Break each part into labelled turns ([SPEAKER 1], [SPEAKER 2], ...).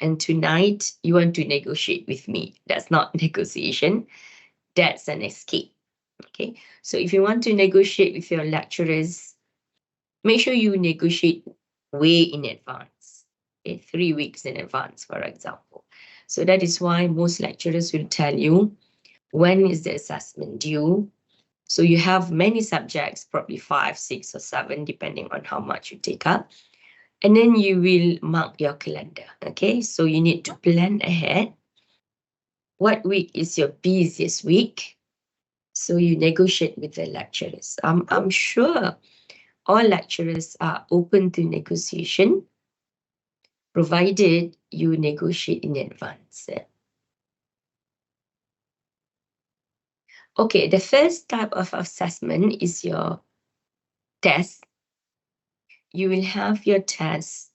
[SPEAKER 1] and tonight you want to negotiate with me. That's not negotiation, that's an escape. Okay, so if you want to negotiate with your lecturers, make sure you negotiate way in advance, okay, 3 weeks in advance, for example. So that is why most lecturers will tell you when is the assessment due. So you have many subjects, probably 5, 6, or 7, depending on how much you take up. And then you will mark your calendar, okay? So you need to plan ahead. What week is your busiest week? So you negotiate with the lecturers. I'm sure all lecturers are open to negotiation, provided you negotiate in advance. Okay, the first type of assessment is your test. You will have your test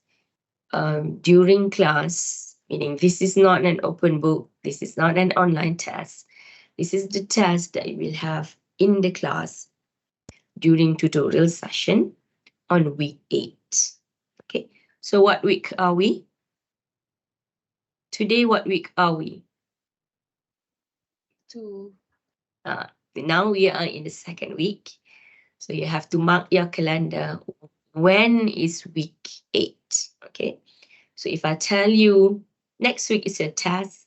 [SPEAKER 1] during class, meaning this is not an open book, this is not an online test. This is the test that you will have in the class during tutorial session on week 8. Okay, so what week are we? Today, what week are we?
[SPEAKER 2] 2.
[SPEAKER 1] Now we are in the second week. So you have to mark your calendar. When is week 8? Okay. So if I tell you next week is your test,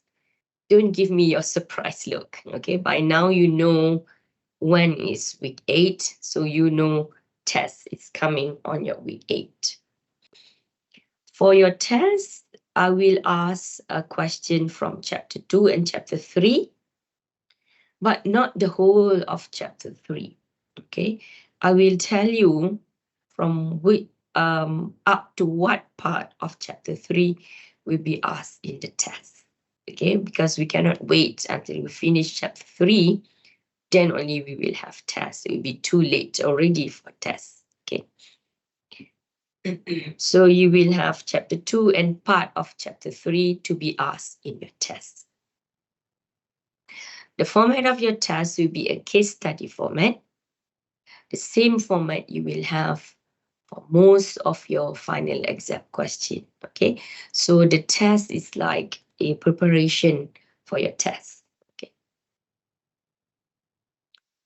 [SPEAKER 1] don't give me your surprise look. Okay. By now you know when is week 8. So you know test is coming on your week 8. For your test, I will ask a question from chapter 2 and chapter 3, but not the whole of chapter 3. Okay. I will tell you from which up to what part of chapter 3 will be asked in the test. Okay, because we cannot wait until we finish chapter 3, then only we will have tests. It will be too late already for tests. Okay. So you will have chapter 2 and part of chapter 3 to be asked in your test. The format of your test will be a case study format. The same format you will have for most of your final exam question. Okay, so the test is like a preparation for your test. Okay,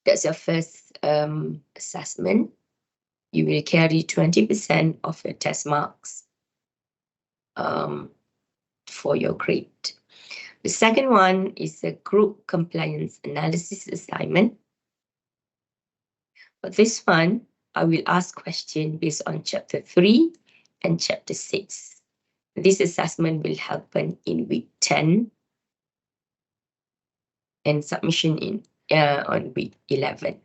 [SPEAKER 1] that's your first assessment. You will carry 20% of your test marks for your grade. The second one is a group compliance analysis assignment. For this one, I will ask questions based on chapter 3 and chapter 6. This assessment will happen in week 10 and submission in on week 11.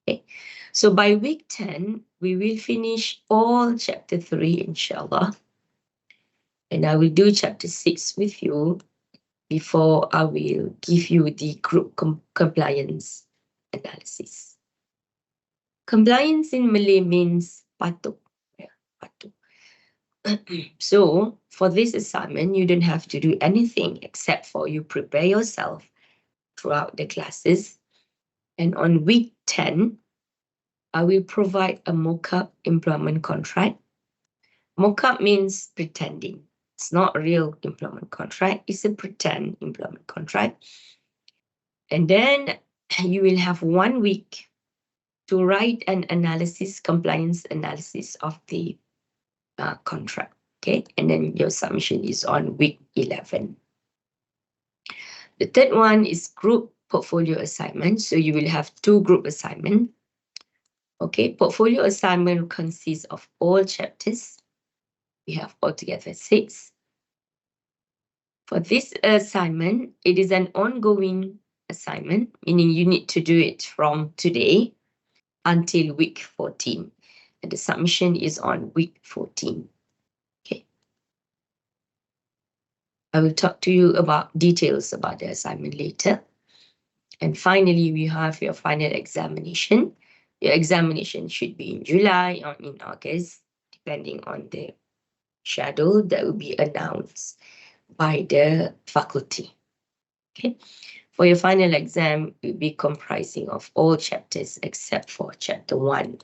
[SPEAKER 1] Okay, so by week 10, we will finish all chapter 3, inshallah. And I will do chapter 6 with you before I will give you the group compliance analysis. Compliance in Malay means patuh. Yeah, patuh. So for this assignment, you don't have to do anything except for you prepare yourself throughout the classes. And on week 10, I will provide a mock-up employment contract. Mock-up means pretending. It's not a real employment contract. It's a pretend employment contract. And then you will have 1 week to write an analysis, compliance analysis of the contract. Okay, and then your submission is on week 11. The third one is group portfolio assignment. So you will have 2 group assignments. Okay, portfolio assignment consists of all chapters. We have altogether 6. For this assignment, it is an ongoing assignment, meaning you need to do it from today until week 14. And the submission is on week 14. Okay. I will talk to you about details about the assignment later. And finally, we have your final examination. Your examination should be in July or in August, depending on the schedule that will be announced by the faculty. Okay. For your final exam, it will be comprising of all chapters except for chapter 1.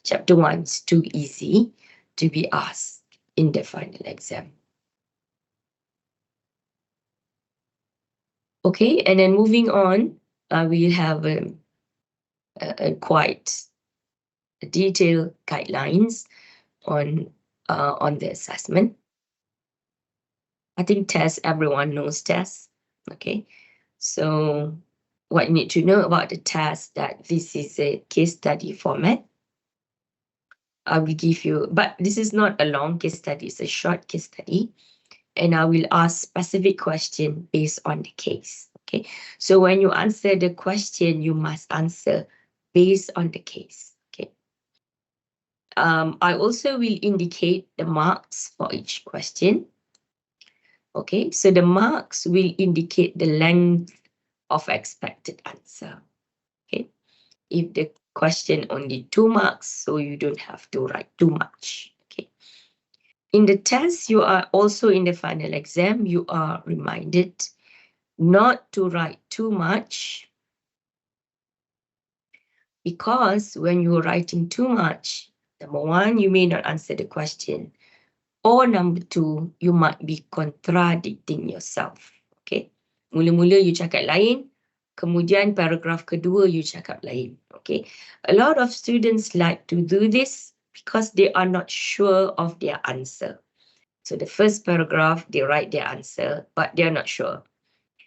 [SPEAKER 1] Chapter 1 is too easy to be asked in the final exam. Okay, and then moving on, we have quite detailed guidelines on the assessment. I think tests, everyone knows tests. Okay, so what you need to know about the test, that this is a case study format. I will give you, but this is not a long case study, it's a short case study. And I will ask specific question based on the case. Okay, so when you answer the question, you must answer based on the case. Okay. I also will indicate the marks for each question. Okay, so the marks will indicate the length of expected answer. Okay, if the question only 2 marks, so you don't have to write too much. Okay. In the test, you are also in the final exam, you are reminded not to write too much, because when you're writing too much, number one, you may not answer the question, or number two, you might be contradicting yourself. Okay, mula-mula you cakap lain, kemudian paragraf kedua you cakap lain. Okay, a lot of students like to do this because they are not sure of their answer. So the first paragraph, they write their answer, but they're not sure.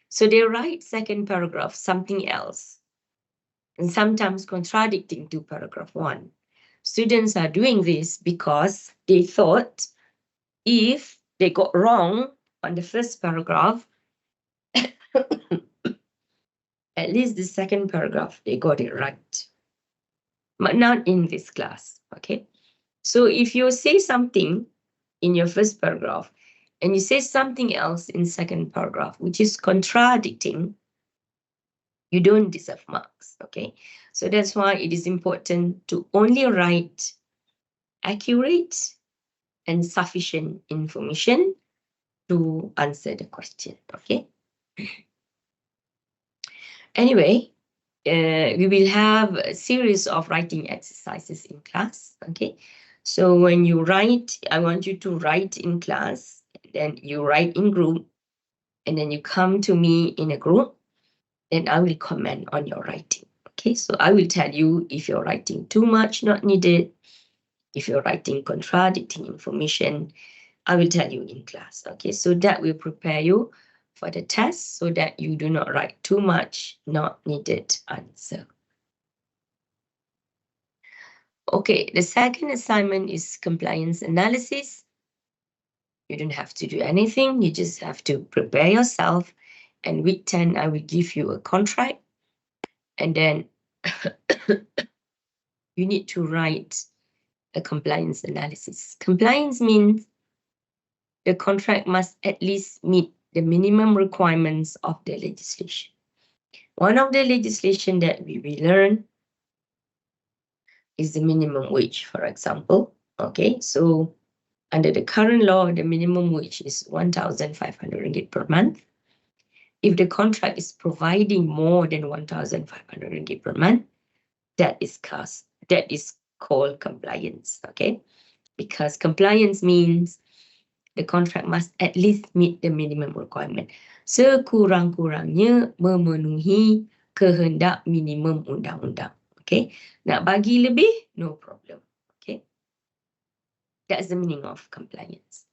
[SPEAKER 1] So they write second paragraph, something else, and sometimes contradicting to paragraph 1. Students are doing this because they thought if they got wrong on the first paragraph, at least the second paragraph, they got it right. But not in this class, okay? So if you say something in your first paragraph and you say something else in second paragraph, which is contradicting, you don't deserve marks, okay? So that's why it is important to only write accurate and sufficient information to answer the question, okay? Anyway, we will have a series of writing exercises in class, okay? So when you write, I want you to write in class, then you write in group, and then you come to me in a group, then I will comment on your writing, okay? So I will tell you if you're writing too much, not needed, if you're writing contradicting information, I will tell you in class, okay? So that will prepare you for the test so that you do not write too much, not needed answer. Okay, the second assignment is compliance analysis. You don't have to do anything, you just have to prepare yourself. And week 10, I will give you a contract. And then you need to write a compliance analysis. Compliance means the contract must at least meet the minimum requirements of the legislation. One of the legislation that we will learn is the minimum wage, for example. Okay, so under the current law, the minimum wage is 1,500 ringgit per month. If the contract is providing more than 1,500 ringgit per month, that is called compliance. Okay, because compliance means the contract must at least meet the minimum requirement. Sekurang-kurangnya memenuhi kehendak minimum undang-undang. Okay, nak bagi lebih, no problem. Okay, that's the meaning of compliance.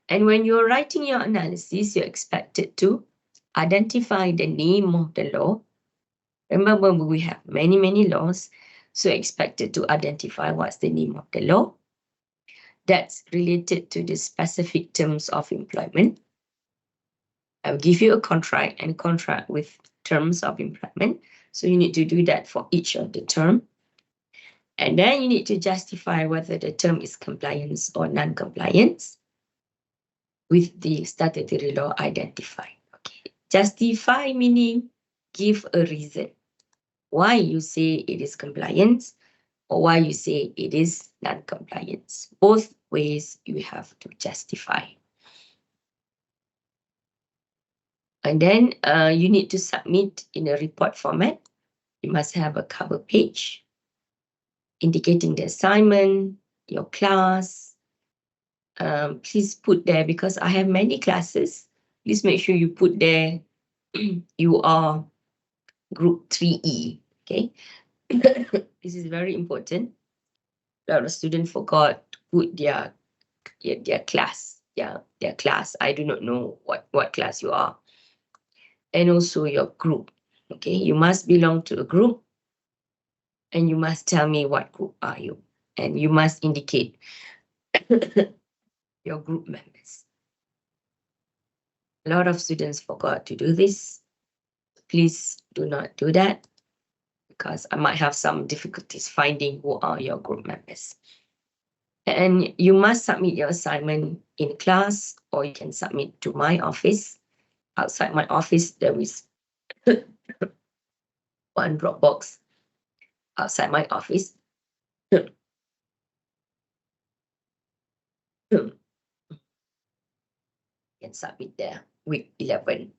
[SPEAKER 1] And when you're writing your analysis, you're expected to identify the name of the law. Remember, we have many, many laws, so expected to identify what's the name of the law that's related to the specific terms of employment. I'll give you a contract and contract with terms of employment. So you need to do that for each of the term. And then you need to justify whether the term is compliance or non-compliance with the statutory law identified. Okay. Justify meaning give a reason why you say it is compliance or why you say it is non-compliance. Both ways you have to justify. And then you need to submit in a report format. You must have a cover page indicating the assignment, your class. Please put there because I have many classes. please make sure you put there you are group 3E. Okay. This is very important. A lot of students forgot to put their class. Their class. I do not know what class you are. And also your group. Okay, you must belong to a group and you must tell me what group are you. And you must indicate your group members. A lot of students forgot to do this. Please do not do that because I might have some difficulties finding who are your group members. And you must submit your assignment in class or you can submit to my office. Outside my office, there is one Dropbox outside my office. You can submit there, week 11.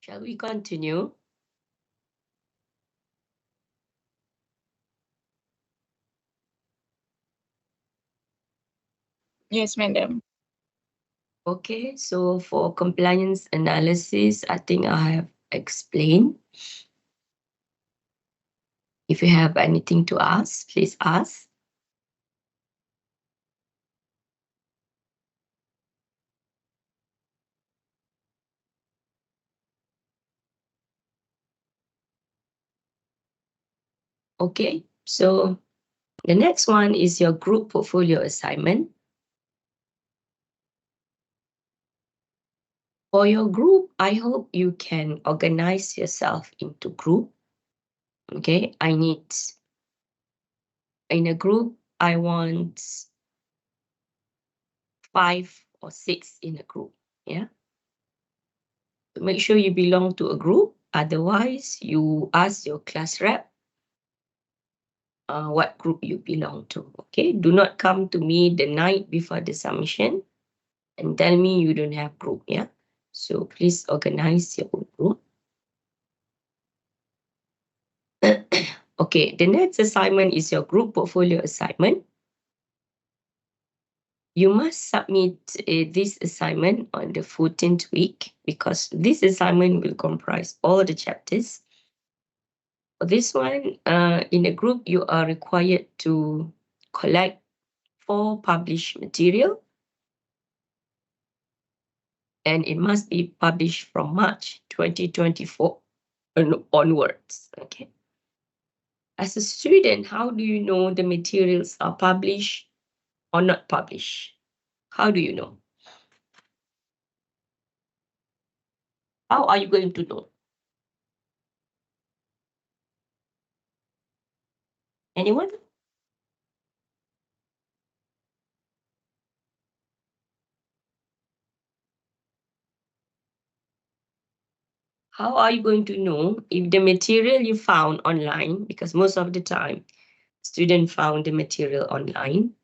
[SPEAKER 1] Shall we continue?
[SPEAKER 2] Yes, madam.
[SPEAKER 1] Okay, so for compliance analysis, I think I have explained. If you have anything to ask, please ask. Okay, so the next one is your group portfolio assignment. For your group, I hope you can organize yourself into group. Okay, in a group, I want 5 or 6 in a group. Yeah. So make sure you belong to a group. Otherwise, you ask your class rep what group you belong to. Okay. Do not come to me the night before the submission and tell me you don't have group. Yeah. So please organize your own group. Okay. The next assignment is your group portfolio assignment. You must submit this assignment on the 14th week because this assignment will comprise all the chapters. For this one, in a group, you are required to collect 4 published material, and it must be published from March 2024 onwards. Okay. As a student, how do you know the materials are published or not published? How do you know? How are you going to know? Anyone? How are you going to know if the material you found online, because most of the time, student found the material online.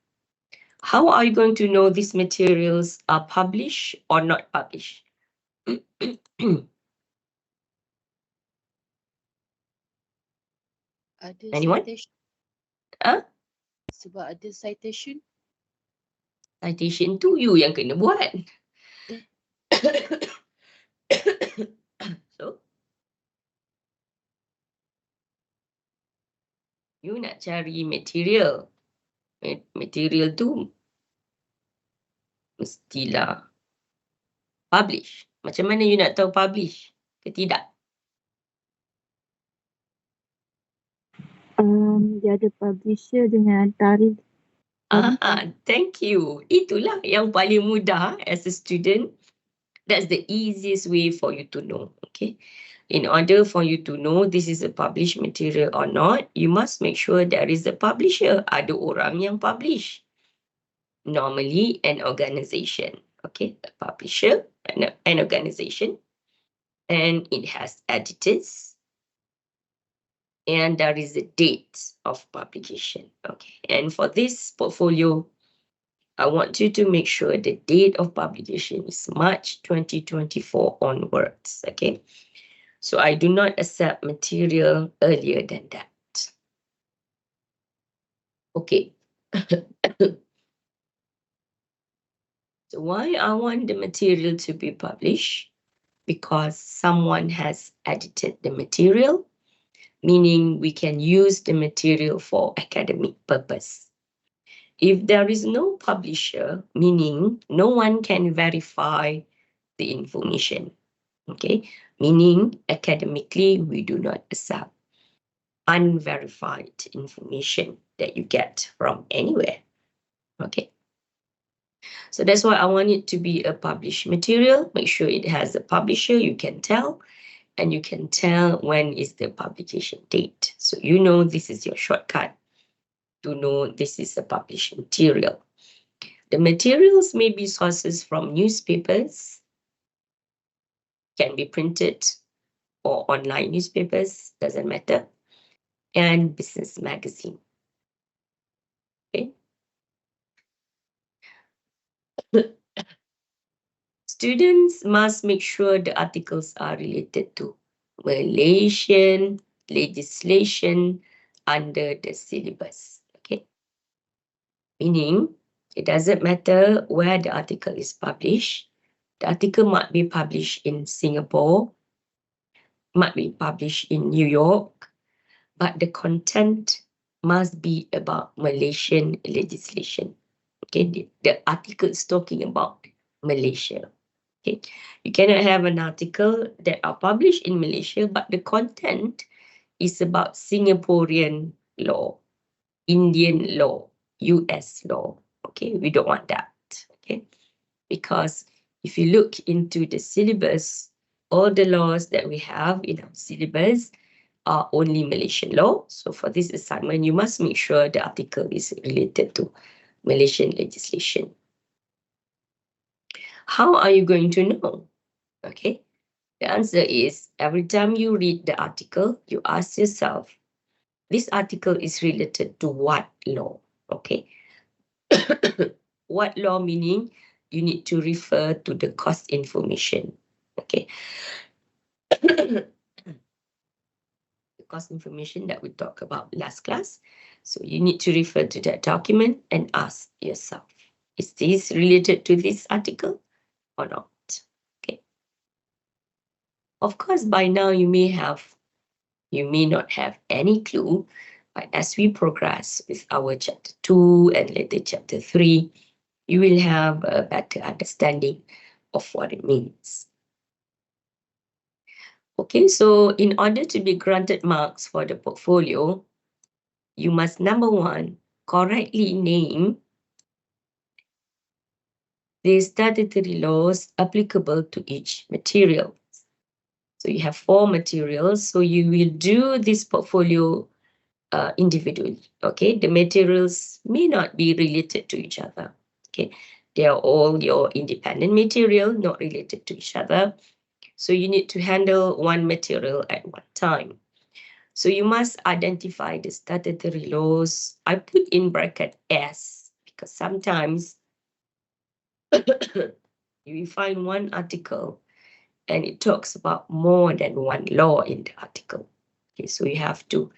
[SPEAKER 1] How are you going to know these materials are published or not published?
[SPEAKER 3] Ada
[SPEAKER 1] Anyone?
[SPEAKER 3] citation.
[SPEAKER 1] Huh?
[SPEAKER 3] Sebab ada citation.
[SPEAKER 1] Citation tu you yang kena buat. So, you nak cari material. Material tu mestilah publish. Macam mana you nak tahu publish ke tidak?
[SPEAKER 2] Dia ada publisher dengan tarikh.
[SPEAKER 1] Thank you. Itulah yang paling mudah as a student. That's the easiest way for you to know. Okay. In order for you to know this is a published material or not, you must make sure there is a publisher. Ada orang yang publish. Normally, an organization. Okay, a publisher, an organization. And it has editors. And there is a date of publication. Okay, and for this portfolio, I want you to make sure the date of publication is March 2024 onwards. Okay. So I do not accept material earlier than that. Okay. So why I want the material to be published? Because someone has edited the material, meaning we can use the material for academic purpose. If there is no publisher, meaning no one can verify the information. Okay, meaning academically we do not accept unverified information that you get from anywhere. Okay, so that's why I want it to be a published material. Make sure it has a publisher, you can tell, and you can tell when is the publication date. So you know this is your shortcut to know this is a published material. The materials may be sources from newspapers, can be printed or online newspapers, doesn't matter, and business magazine. Okay. students must make sure the articles are related to Malaysian legislation under the syllabus. Okay. Meaning, it doesn't matter where the article is published. The article might be published in Singapore, might be published in New York, but the content must be about Malaysian legislation. Okay, the article is talking about Malaysia. Okay, you cannot have an article that are published in Malaysia, but the content is about Singaporean law, Indian law, US law. Okay, we don't want that. Okay, because if you look into the syllabus, all the laws that we have in our syllabus are only Malaysian law. So for this assignment, you must make sure the article is related to Malaysian legislation. How are you going to know? Okay, the answer is every time you read the article, you ask yourself, this article is related to what law? Okay. What law meaning you need to refer to the cost information. Okay. The cost information that we talked about last class. So you need to refer to that document and ask yourself, is this related to this article or not? Okay. Of course, by now you may not have any clue, but as we progress with our chapter 2 and later chapter 3, you will have a better understanding of what it means. Okay, so in order to be granted marks for the portfolio, you must, number one, correctly name the statutory laws applicable to each material. So you have 4 materials, so you will do this portfolio individually. Okay, the materials may not be related to each other. Okay, they are all your independent material, not related to each other. So you need to handle one material at one time. So you must identify the statutory laws. I put in bracket S because sometimes you will find one article and it talks about more than one law in the article. Okay, so you have to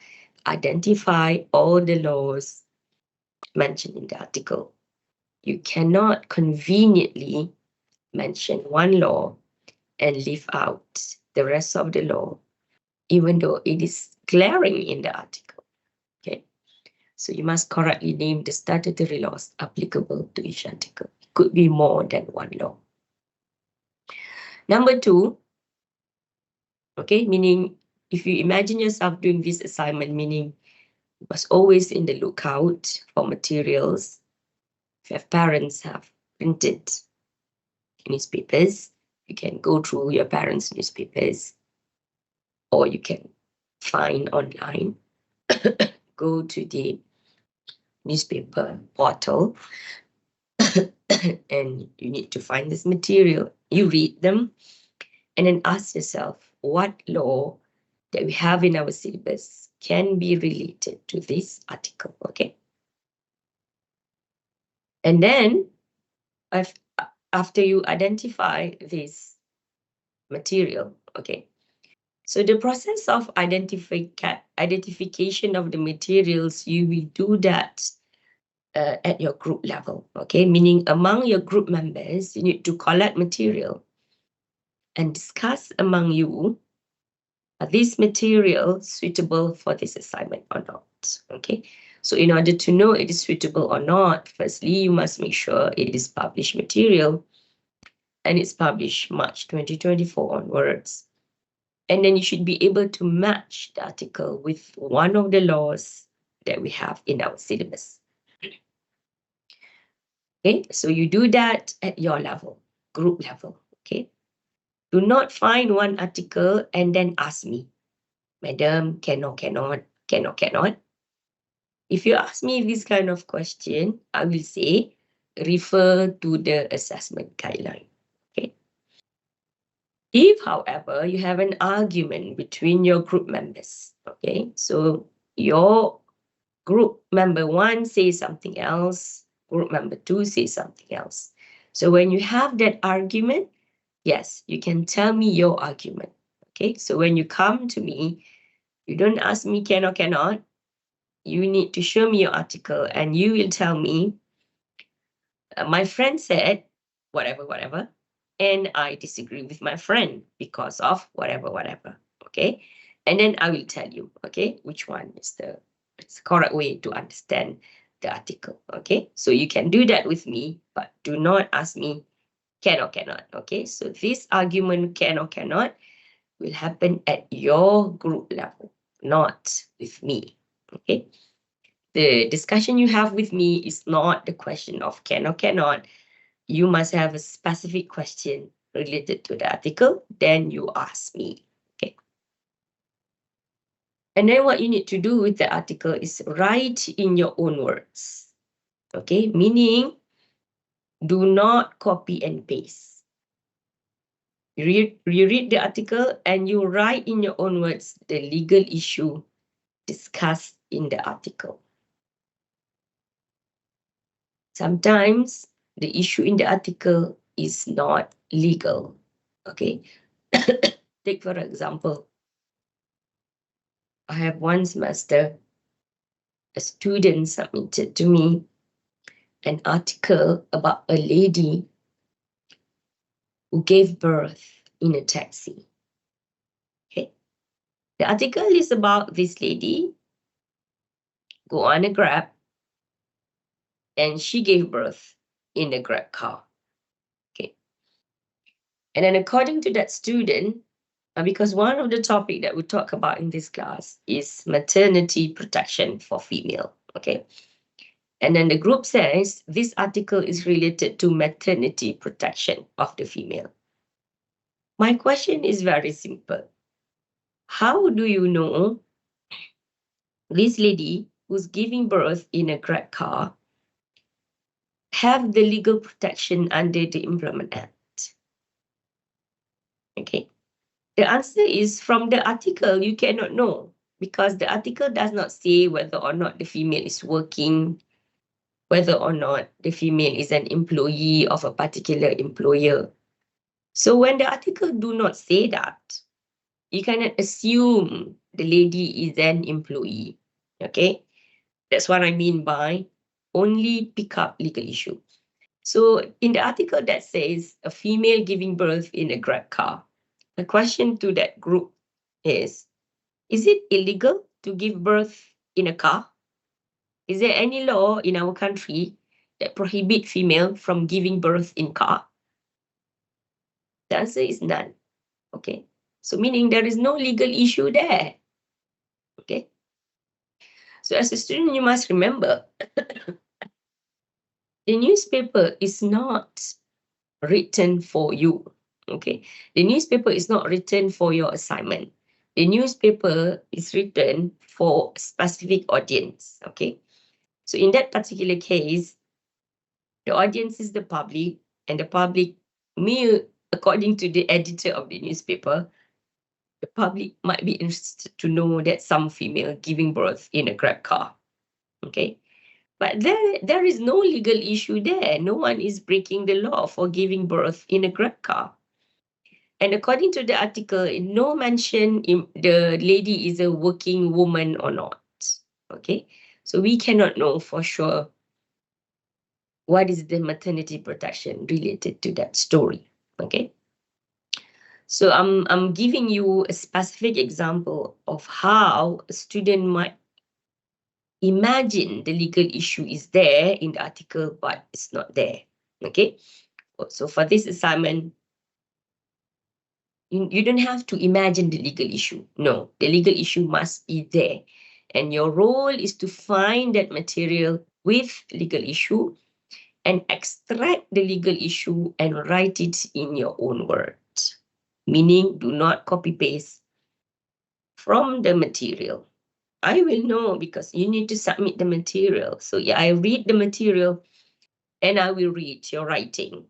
[SPEAKER 1] identify all the laws mentioned in the article. You cannot conveniently mention one law and leave out the rest of the law, even though it is glaring in the article. Okay, so you must correctly name the statutory laws applicable to each article. It could be more than one law. Number 2, okay, meaning if you imagine yourself doing this assignment, meaning you must always in the lookout for materials. If your parents have printed newspapers, you can go through your parents' newspapers, or you can find online. Go to the newspaper portal and you need to find this material. You read them and then ask yourself what law that we have in our syllabus can be related to this article. Okay. And then after you identify this material, okay, so the process of identification of the materials, you will do that at your group level, okay, meaning among your group members, you need to collect material and discuss among you, are these materials suitable for this assignment or not, okay? So in order to know it is suitable or not, firstly, you must make sure it is published material and it's published March 2024 onwards. And then you should be able to match the article with one of the laws that we have in our syllabus. Okay, so you do that at your level, group level, okay? Do not find one article and then ask me, Madam, cannot. If you ask me this kind of question, I will say, refer to the assessment guideline, okay? If, however, you have an argument between your group members, okay? So your group member 1 says something else, group member 2 says something else. So when you have that argument, Yes, you can tell me your argument. Okay, so when you come to me, you don't ask me can or cannot. You need to show me your article and you will tell me, my friend said, whatever, and I disagree with my friend because of whatever, okay? And then I will tell you, okay, which one is the correct way to understand the article, okay? So you can do that with me, but do not ask me can or cannot, okay? So this argument can or cannot will happen at your group level, not with me, okay? The discussion you have with me is not the question of can or cannot. You must have a specific question related to the article, then you ask me, okay? And then what you need to do with the article is write in your own words, okay? Meaning, do not copy and paste. You read the article and you write in your own words the legal issue discussed in the article. Sometimes the issue in the article is not legal, okay? Take for example, I have one semester, a student submitted to me an article about a lady who gave birth in a taxi. Okay. The article is about this lady go on a Grab and she gave birth in the Grab car. Okay. And then according to that student, because one of the topic that we talk about in this class is maternity protection for female. Okay. And then the group says this article is related to maternity protection of the female. My question is very simple. How do you know this lady who's giving birth in a Grab car have the legal protection under the Employment Act? Okay. The answer is from the article, you cannot know because the article does not say whether or not the female is working, whether or not the female is an employee of a particular employer. So when the article do not say that, you cannot assume the lady is an employee, okay? That's what I mean by only pick up legal issue. So in the article that says a female giving birth in a Grab car, the question to that group is it illegal to give birth in a car? Is there any law in our country that prohibit female from giving birth in car? The answer is none, okay? So meaning there is no legal issue there, okay? So as a student, you must remember, the newspaper is not written for you, okay? The newspaper is not written for your assignment. The newspaper is written for a specific audience, okay? So in that particular case, the audience is the public, and the public may, according to the editor of the newspaper, the public might be interested to know that some female giving birth in a Grab car, okay? But there is no legal issue there. No one is breaking the law for giving birth in a Grab car. And according to the article, no mention if the lady is a working woman or not, okay? So we cannot know for sure what is the maternity protection related to that story, okay? So I'm giving you a specific example of how a student might imagine the legal issue is there in the article, but it's not there, okay? So for this assignment, you don't have to imagine the legal issue. No, the legal issue must be there. And your role is to find that material with legal issue and extract the legal issue and write it in your own words. Meaning, do not copy paste from the material. I will know because you need to submit the material. So yeah, I read the material and I will read your writing.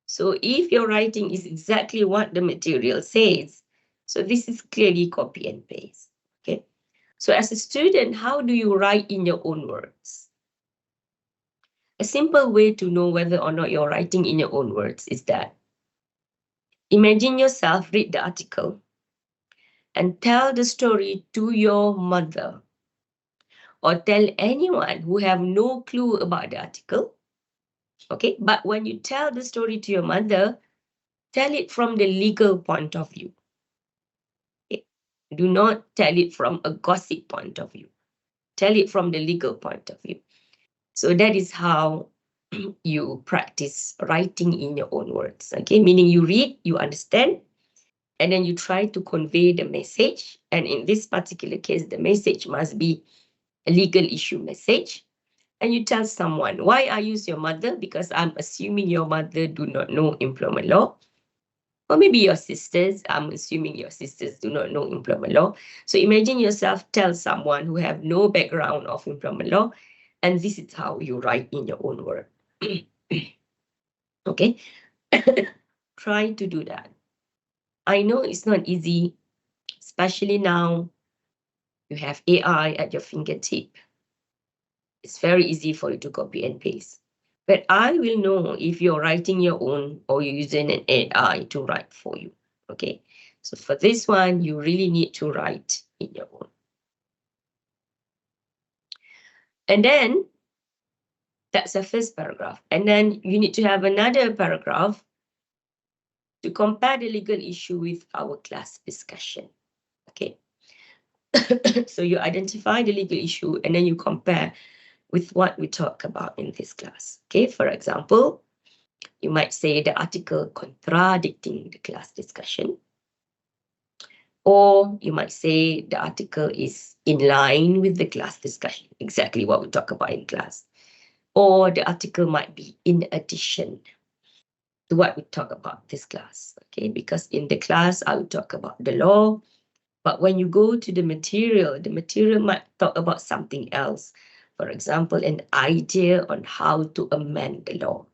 [SPEAKER 1] So if your writing is exactly what the material says, so this is clearly copy and paste, okay? So as a student, how do you write in your own words? A simple way to know whether or not you're writing in your own words is that Imagine yourself read the article and tell the story to your mother, or tell anyone who have no clue about the article. Okay, but when you tell the story to your mother, tell it from the legal point of view. Okay? Do not tell it from a gossip point of view. Tell it from the legal point of view. So that is how you practice writing in your own words. Okay, meaning you read, you understand, and then you try to convey the message. And in this particular case, the message must be a legal issue message. And you tell someone, why I use your mother? Because I'm assuming your mother do not know employment law. Or maybe your sisters, I'm assuming your sisters do not know employment law. So imagine yourself tell someone who have no background of employment law, and this is how you write in your own word. Okay? Try to do that. I know it's not easy, especially now you have AI at your fingertip. It's very easy for you to copy and paste. But I will know if you're writing your own or you're using an AI to write for you. Okay. So for this one, you really need to write in your own. And then that's the first paragraph. And then you need to have another paragraph to compare the legal issue with our class discussion. Okay. So you identify the legal issue and then you compare with what we talk about in this class. Okay. For example, you might say the article contradicting the class discussion. Or you might say the article is in line with the class discussion, exactly what we talk about in class. Or the article might be in addition to what we talk about this class, okay? Because in the class, I will talk about the law, but when you go to the material might talk about something else. For example, an idea on how to amend the law.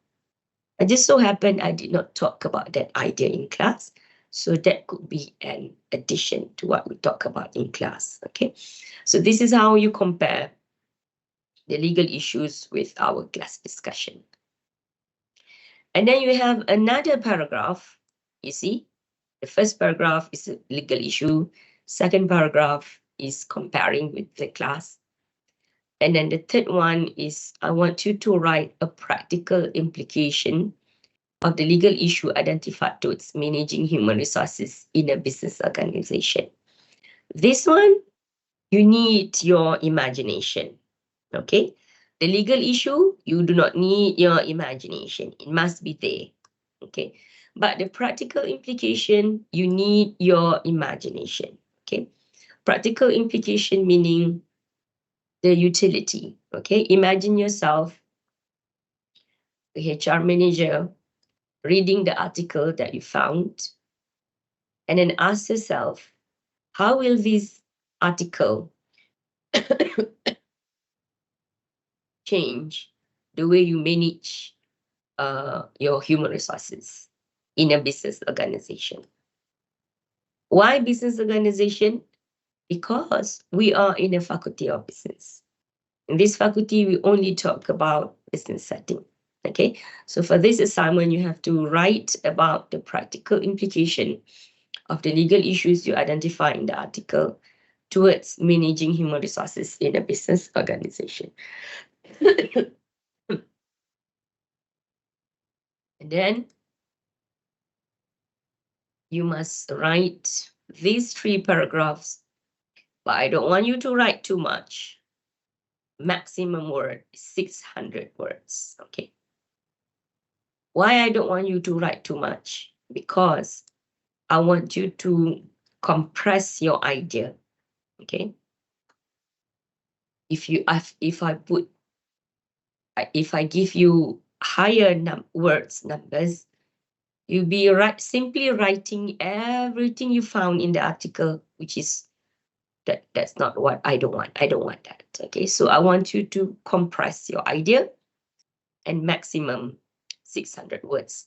[SPEAKER 1] I just so happened I did not talk about that idea in class. So that could be an addition to what we talk about in class, okay? So this is how you compare the legal issues with our class discussion. And then you have another paragraph, you see? The first paragraph is a legal issue. Second paragraph is comparing with the class. And then the third one is, I want you to write a practical implication of the legal issue identified towards managing human resources in a business organization. This one, you need your imagination, okay? The legal issue, you do not need your imagination. It must be there, okay? But the practical implication, you need your imagination, okay? Practical implication meaning the utility, okay? Imagine yourself, the HR manager, reading the article that you found, and then ask yourself, how will this article change the way you manage your human resources in a business organization? Why business organization? Because we are in a faculty of business. In this faculty, we only talk about business setting. Okay, so for this assignment, you have to write about the practical implication of the legal issues you identify in the article towards managing human resources in a business organization. And then you must write these 3 paragraphs, but I don't want you to write too much. Maximum word is 600 words, okay? Why I don't want you to write too much? Because I want you to compress your idea, okay? If I give you higher numbers, you'll be simply writing everything you found in the article, which is that's not what I don't want. I don't want that. Okay, so I want you to compress your idea and maximum 600 words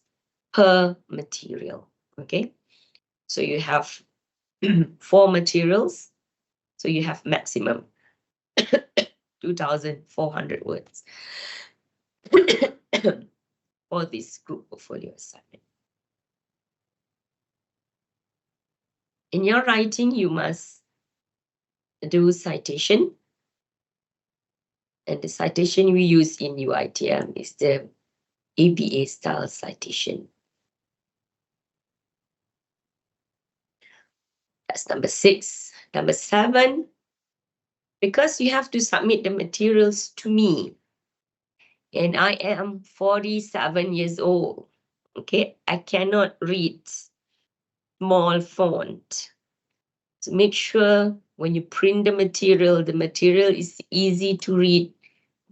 [SPEAKER 1] per material. Okay, so you have 4 materials, so you have maximum 2,400 words for this group portfolio assignment. In your writing, you must do citation. And the citation we use in UITM is the APA style citation. That's number 6. Number 7, because you have to submit the materials to me, and I am 47 years old, okay, I cannot read small font. So make sure when you print the material is easy to read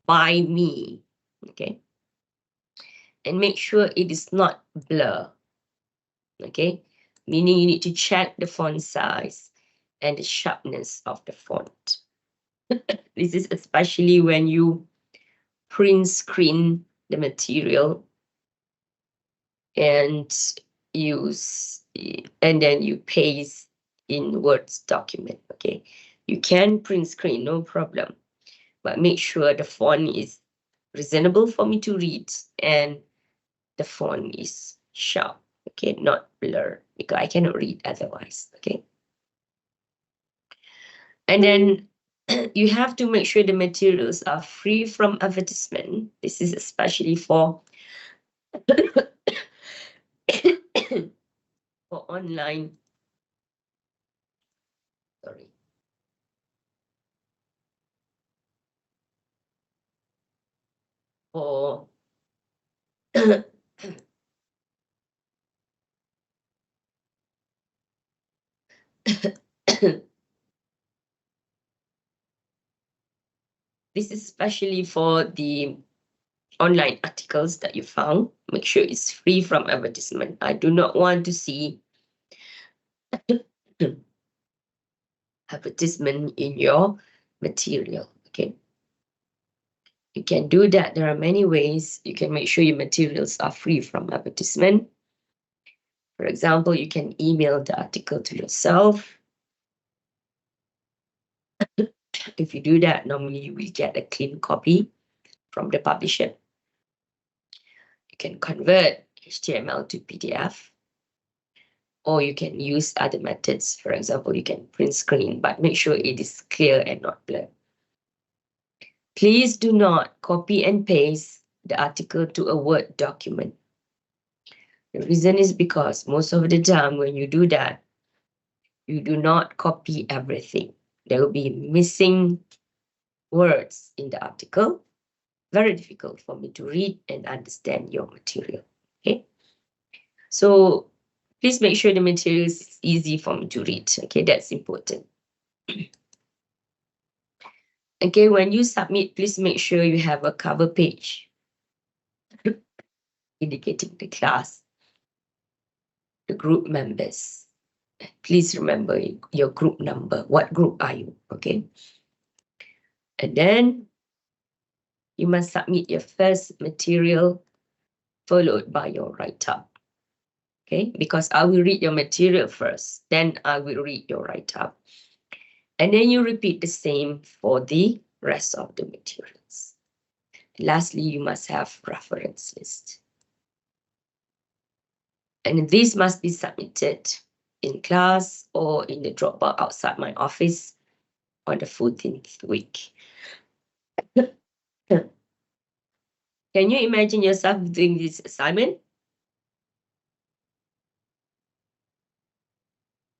[SPEAKER 1] by me, okay? And make sure it is not blur, okay? Meaning you need to check the font size and the sharpness of the font. This is especially when you print screen the material and then you paste in Word document, okay? You can print screen, no problem, but make sure the font is reasonable for me to read and the font is sharp, okay, not blur, because I cannot read otherwise, okay? And then you have to make sure the materials are free from advertisement. This is especially for for online, sorry. For this is especially for the online articles that you found. Make sure it's free from advertisement. I do not want to see advertisement in your material, okay? You can do that. There are many ways you can make sure your materials are free from advertisement. For example, you can email the article to yourself. If you do that, normally you will get a clean copy from the publisher. You can convert HTML to PDF, or you can use other methods. For example, you can print screen, but make sure it is clear and not blurred. Please do not copy and paste the article to a Word document. The reason is because most of the time when you do that, you do not copy everything. There will be missing words in the article. Very difficult for me to read and understand your material, okay? So please make sure the material is easy for me to read, okay? That's important. Okay, when you submit, please make sure you have a cover page indicating the class, the group members. Please remember your group number. What group are you, okay? And then you must submit your first material followed by your write-up, okay? Because I will read your material first, then I will read your write-up. And then you repeat the same for the rest of the materials. Lastly, you must have reference list. And this must be submitted in class or in the Dropbox outside my office on the 14th week. Can you imagine yourself doing this assignment?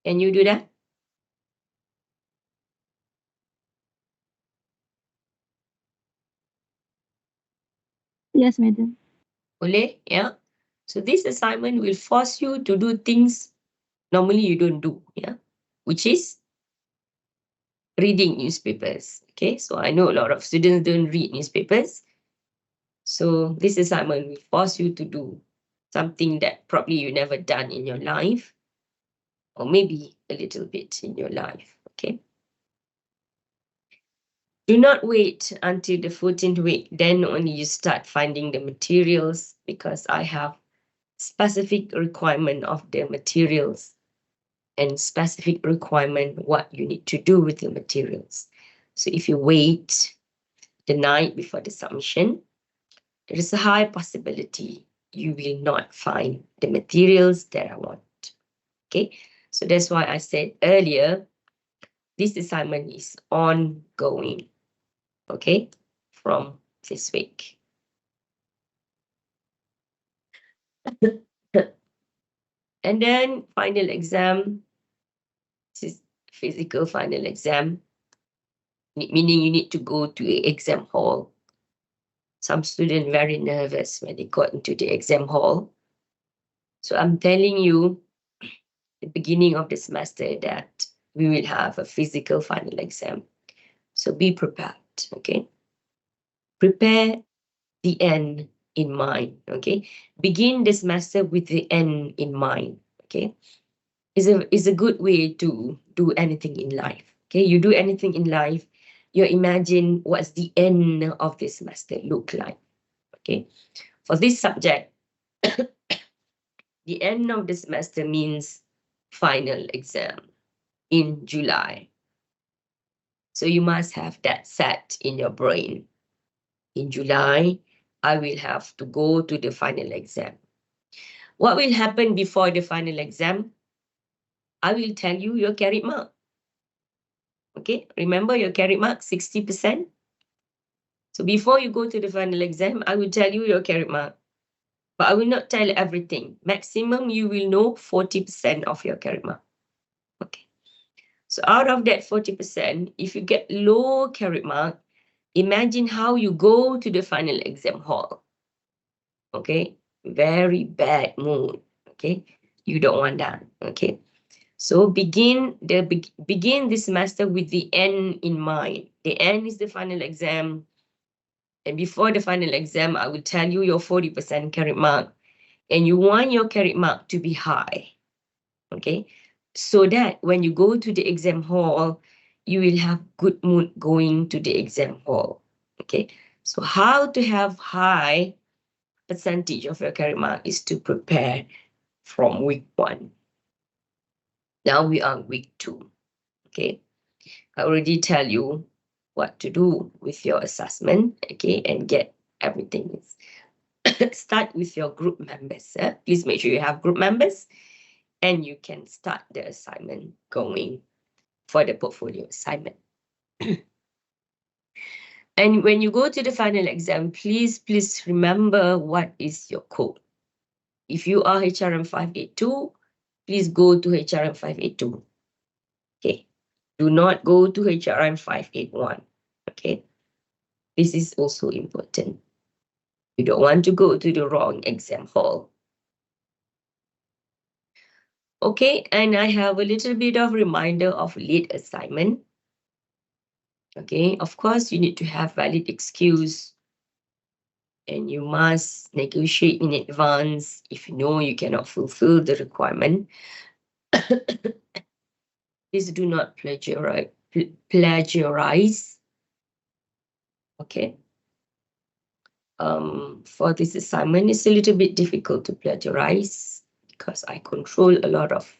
[SPEAKER 1] Can you do that?
[SPEAKER 2] Yes, madam.
[SPEAKER 1] Boleh, yeah. So this assignment will force you to do things normally you don't do, yeah, which is reading newspapers. Okay, so I know a lot of students don't read newspapers. So this assignment will force you to do something that probably you never done in your life, or maybe a little bit in your life, okay? Do not wait until the 14th week, then only you start finding the materials, because I have specific requirement of the materials and specific requirement what you need to do with the materials. So if you wait the night before the submission, there is a high possibility you will not find the materials that I want. Okay, So that's why I said earlier, this assignment is ongoing, okay, from this week. And then final exam, this is physical final exam, meaning you need to go to the exam hall. Some students very nervous when they got into the exam hall. So I'm telling you, the beginning of the semester that we will have a physical final exam. So be prepared, okay? Prepare the end in mind, okay? Begin the semester with the end in mind, okay? Is a good way to do anything in life, okay? You do anything in life, you imagine what's the end of this semester look like, okay? For this subject, the end of the semester means final exam in July. So you must have that set in your brain. In July, I will have to go to the final exam. What will happen before the final exam? I will tell you your carry mark. Okay, remember your carry mark, 60%. So before you go to the final exam, I will tell you your carry mark. But I will not tell everything. Maximum, you will know 40% of your carry mark. Okay. So out of that 40%, if you get low carry mark, imagine how you go to the final exam hall. Okay, very bad mood. Okay, you don't want that. Okay, so begin this semester with the end in mind. The end is the final exam, and before the final exam, I will tell you your 40% carry mark, and you want your carry mark to be high. Okay, so that when you go to the exam hall, you will have good mood going to the exam hall. Okay, so how to have high percentage of your carry mark is to prepare from week 1. Now we are week 2. Okay, I already tell you what to do with your assessment. Okay, and get everything. Start with your group members. Please make sure you have group members, and you can start the assignment going for the portfolio assignment. And when you go to the final exam, please remember what is your code. If you are HRM582, please go to HRM582. Okay. Do not go to HRM581. Okay. This is also important. You don't want to go to the wrong exam hall. Okay, and I have a little bit of reminder of late assignment. Okay, of course, you need to have valid excuse, and you must negotiate in advance if you know you cannot fulfill the requirement. Please do not plagiarize. Okay. For this assignment, it's a little bit difficult to plagiarize because I control a lot of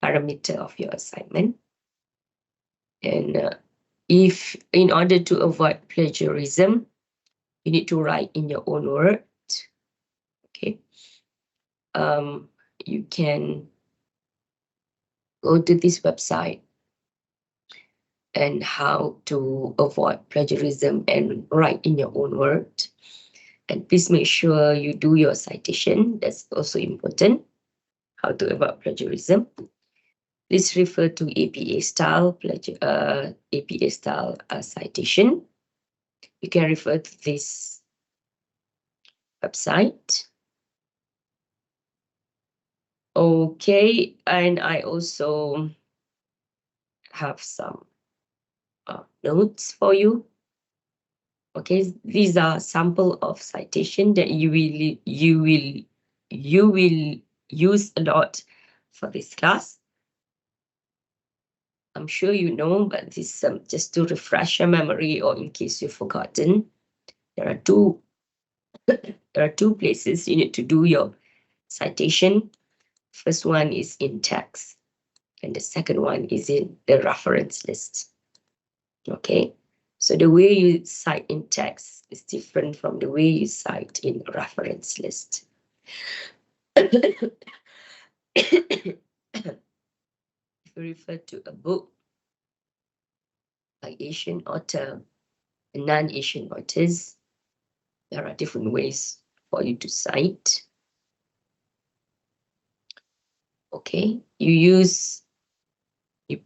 [SPEAKER 1] parameter of your assignment. And if in order to avoid plagiarism, you need to write in your own word. Okay. You can go to this website and how to avoid plagiarism and write in your own word. And please make sure you do your citation. That's also important. How to avoid plagiarism. Please refer to APA style citation. You can refer to this website. Okay, and I also have some notes for you. Okay, these are sample of citation that you will use a lot for this class. I'm sure you know, but this just to refresh your memory or in case you've forgotten. There are two places you need to do your citation. First one is in text, and the second one is in the reference list. Okay, so the way you cite in text is different from the way you cite in reference list. you refer to a book by Asian author and non-Asian authors, there are different ways for you to cite. Okay, you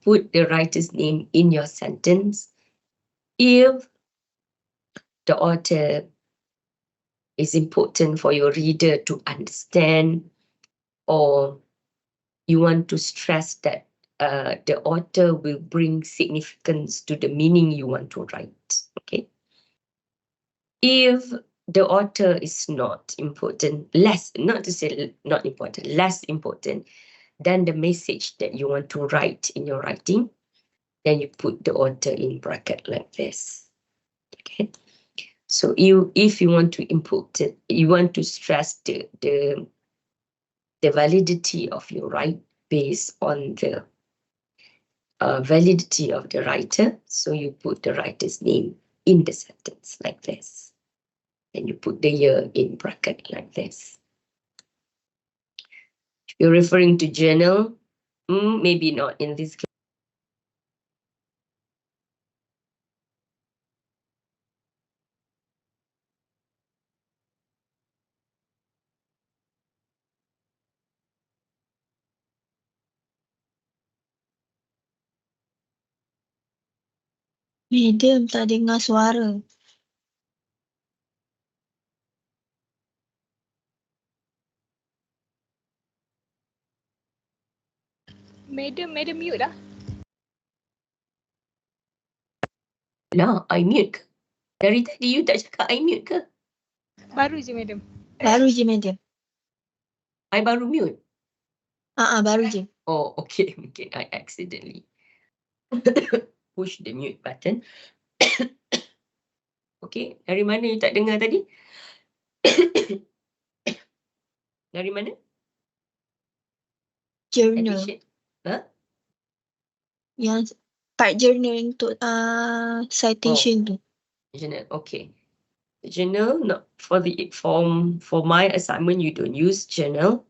[SPEAKER 1] put the writer's name in your sentence if the author is important for your reader to understand, or you want to stress that the author will bring significance to the meaning you want to write. Okay. If the author is not important, not to say not important, less important than the message that you want to write in your writing, then you put the author in bracket like this. Okay. So if you want to input it, you want to stress the validity of your right based on the validity of the writer. So you put the writer's name in the sentence like this. Then you put the year in bracket like this. If you're referring to journal, maybe not in this case.
[SPEAKER 2] Madam, tak dengar suara.
[SPEAKER 3] Madam mute dah.
[SPEAKER 1] Lah, I mute ke? Dari tadi you tak cakap I mute ke?
[SPEAKER 3] Baru je madam.
[SPEAKER 2] Baru je, madam.
[SPEAKER 1] I baru mute.
[SPEAKER 2] Baru je.
[SPEAKER 1] Oh, okay. Mungkin I accidentally push the mute button. Okay, dari mana you tak dengar tadi? Dari mana?
[SPEAKER 2] Journal.
[SPEAKER 1] Edition. Huh?
[SPEAKER 2] Yang part journal untuk citation tu.
[SPEAKER 1] Journal. Okay. Journal, not for the for my assignment, you don't use journal.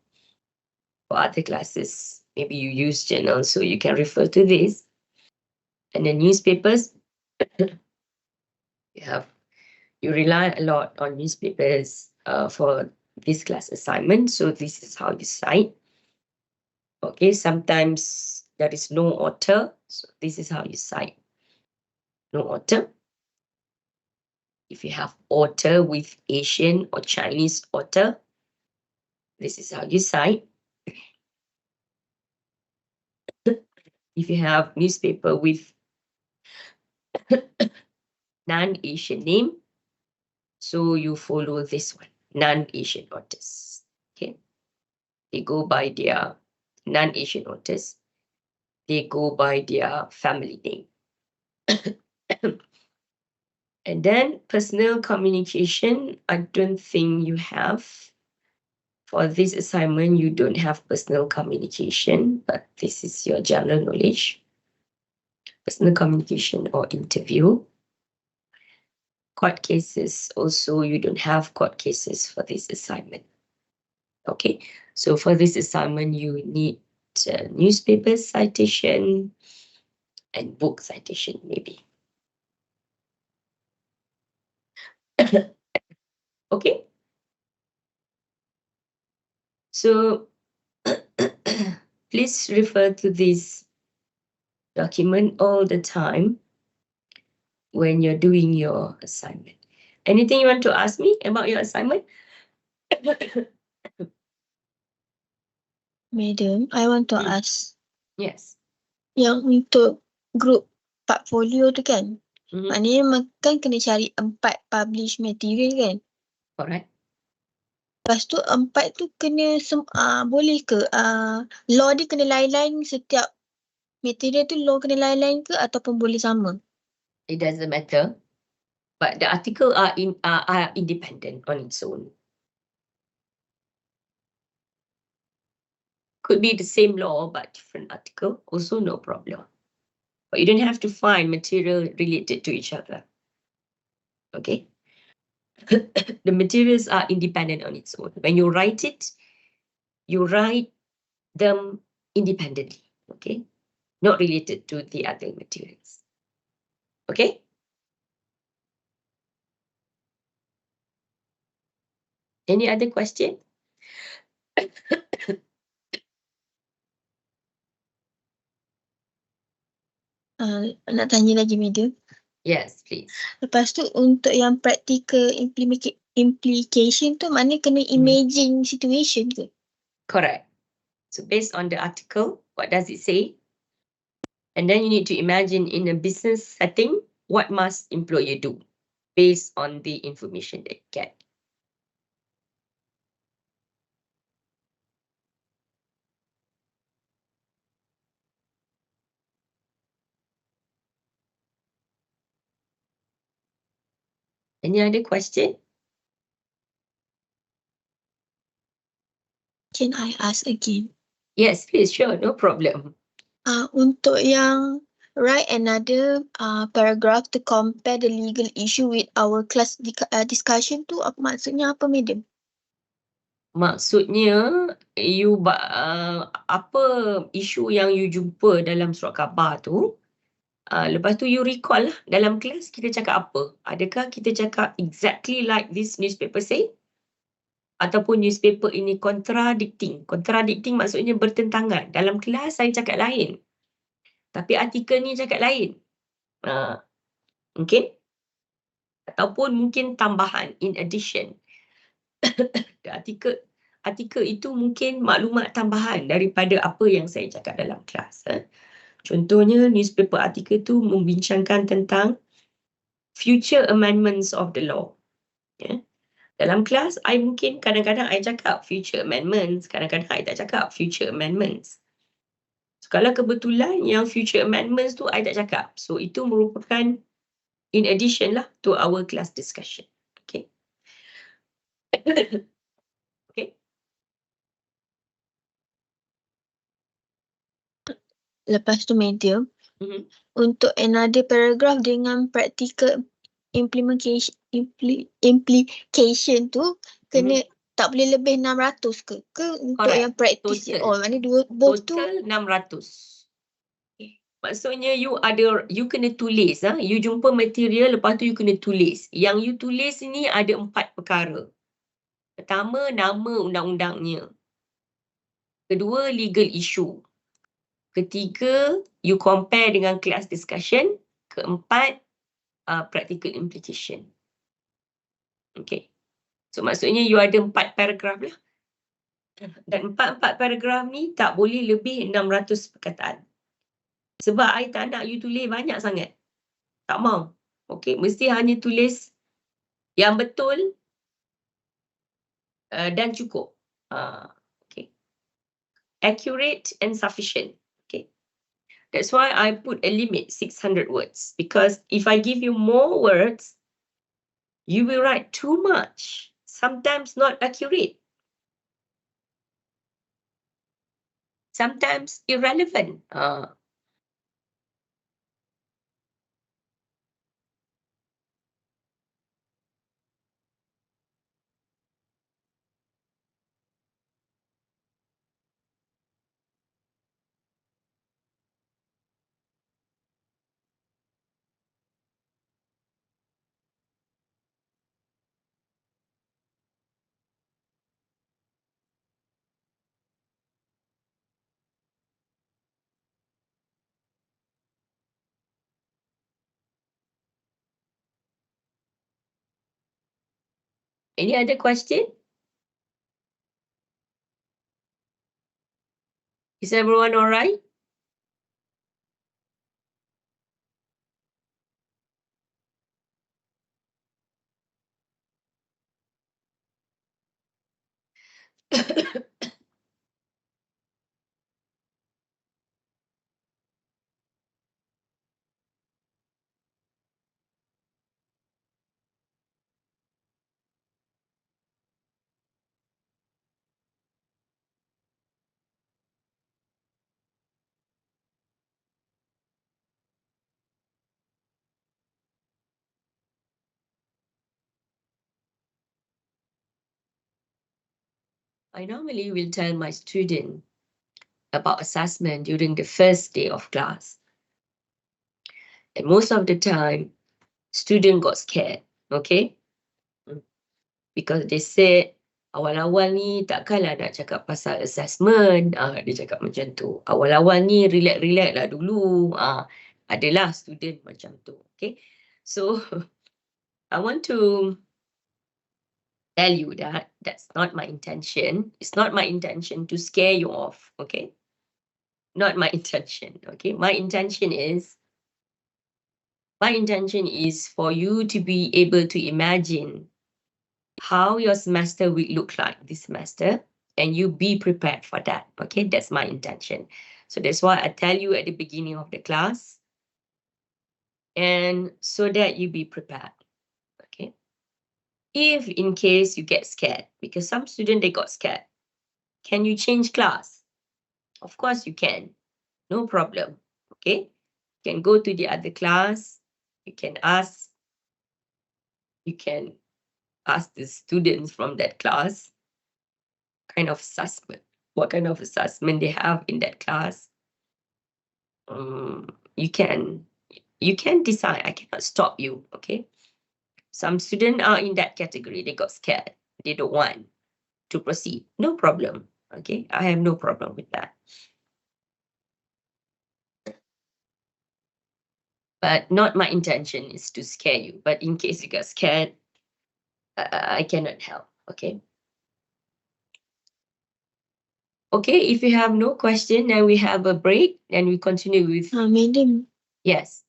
[SPEAKER 1] For other classes, maybe you use journal, so you can refer to this. And the newspapers, you rely a lot on newspapers for this class assignment. So this is how you cite. Okay, sometimes there is no author, so this is how you cite. No author. If you have author with Asian or Chinese author, this is how you cite. If you have newspaper with non-Asian name, so you follow this one, non-Asian authors. Okay, they go by their non-Asian authors. They go by their family name. And then personal communication, I don't think you have. For this assignment, you don't have personal communication, but this is your general knowledge. Personal communication or interview. Court cases, also you don't have court cases for this assignment. Okay, so for this assignment, you need newspaper citation and book citation, maybe. Okay. So please refer to this document all the time when you're doing your assignment. Anything you want to ask me about your assignment?
[SPEAKER 2] Madam, I want to ask.
[SPEAKER 1] Yes.
[SPEAKER 2] Yang untuk group portfolio tu kan, maknanya kan kena cari 4 publish material kan?
[SPEAKER 1] Alright.
[SPEAKER 2] Lepas tu 4 tu kena boleh ke law dia kena lain-lain, setiap material tu law kena lain-lain ke ataupun boleh sama?
[SPEAKER 1] It doesn't matter, but the article are independent on its own. Could be the same law but different article, also no problem. But you don't have to find material related to each other. Okay. The materials are independent on its own. When you write it, you write them independently. Okay. not related to the other materials. Okay? Any other question?
[SPEAKER 2] Nak tanya lagi, Madam.
[SPEAKER 1] Yes, please.
[SPEAKER 2] Lepas tu untuk yang practical implication tu mana kena imagine situation ke?
[SPEAKER 1] Correct. So based on the article, what does it say? And then you need to imagine in a business setting, what must employer do based on the information they get. Any other question?
[SPEAKER 2] Can I ask again?
[SPEAKER 1] Yes, please, sure, no problem.
[SPEAKER 2] Untuk yang write another paragraph to compare the legal issue with our class discussion tu maksudnya apa, Madam?
[SPEAKER 1] Maksudnya, apa isu yang you jumpa dalam surat khabar tu, lepas tu you recall lah, dalam kelas kita cakap apa. Adakah kita cakap exactly like this newspaper say? Ataupun newspaper ini contradicting. Contradicting maksudnya bertentangan. Dalam kelas saya cakap lain. Tapi artikel ni cakap lain. Mungkin. Ataupun mungkin tambahan, in addition. Artikel itu mungkin maklumat tambahan daripada apa yang saya cakap dalam kelas. Contohnya, newspaper artikel itu membincangkan tentang future amendments of the law. Dalam kelas, I mungkin kadang-kadang I cakap future amendments, kadang-kadang I tak cakap future amendments. So, kalau kebetulan yang future amendments tu I tak cakap. So, itu merupakan in addition lah to our class discussion. Okay. Okay.
[SPEAKER 2] Lepas tu, Madam, untuk another paragraph dengan practical implication tu kena tak boleh lebih 600 ke? Untuk
[SPEAKER 1] Correct.
[SPEAKER 2] yang practice
[SPEAKER 1] Total.
[SPEAKER 2] oh mana both tu
[SPEAKER 1] Total 600. Maksudnya you kena tulis. You jumpa material, lepas tu you kena tulis. Yang you tulis ni ada 4 perkara. Pertama, nama undang-undangnya. Kedua, legal issue. Ketiga, you compare dengan class discussion. Keempat, practical implication. Okay. So maksudnya you ada 4 paragraf lah. Dan 4 paragraf ni tak boleh lebih 600 perkataan. Sebab I tak nak you tulis banyak sangat. Tak mau. Okay, mesti hanya tulis yang betul dan cukup. Okay. Accurate and sufficient. Okay. That's why I put a limit 600 words. Because if I give you more words, you will write too much. Sometimes not accurate. Sometimes irrelevant. Any other question? Is everyone all right? I normally will tell my student about assessment during the first day of class. And most of the time, student got scared, okay? Because they said, awal-awal ni takkanlah nak cakap pasal assessment. Dia cakap macam tu. Awal-awal ni relax-relax lah dulu. Adalah student macam tu, okay? So, I want to tell you that that's not my intention. It's not my intention to scare you off, okay? Not my intention, okay? My intention is for you to be able to imagine how your semester will look like this semester, and you be prepared for that, okay? That's my intention. So that's why I tell you at the beginning of the class, and so that you be prepared, okay? If in case you get scared, because some students, they got scared, can you change class? Of course you can, no problem, okay? You can go to the other class, you can ask the students from that class what kind of assessment they have in that class. You can decide. I cannot stop you, okay? Some students are in that category. They got scared. They don't want to proceed. No problem, okay? I have no problem with that. But not my intention is to scare you. But in case you got scared, I cannot help, okay? Okay, if you have no question, then we have a break and we continue with...
[SPEAKER 2] Madam,
[SPEAKER 1] Yes.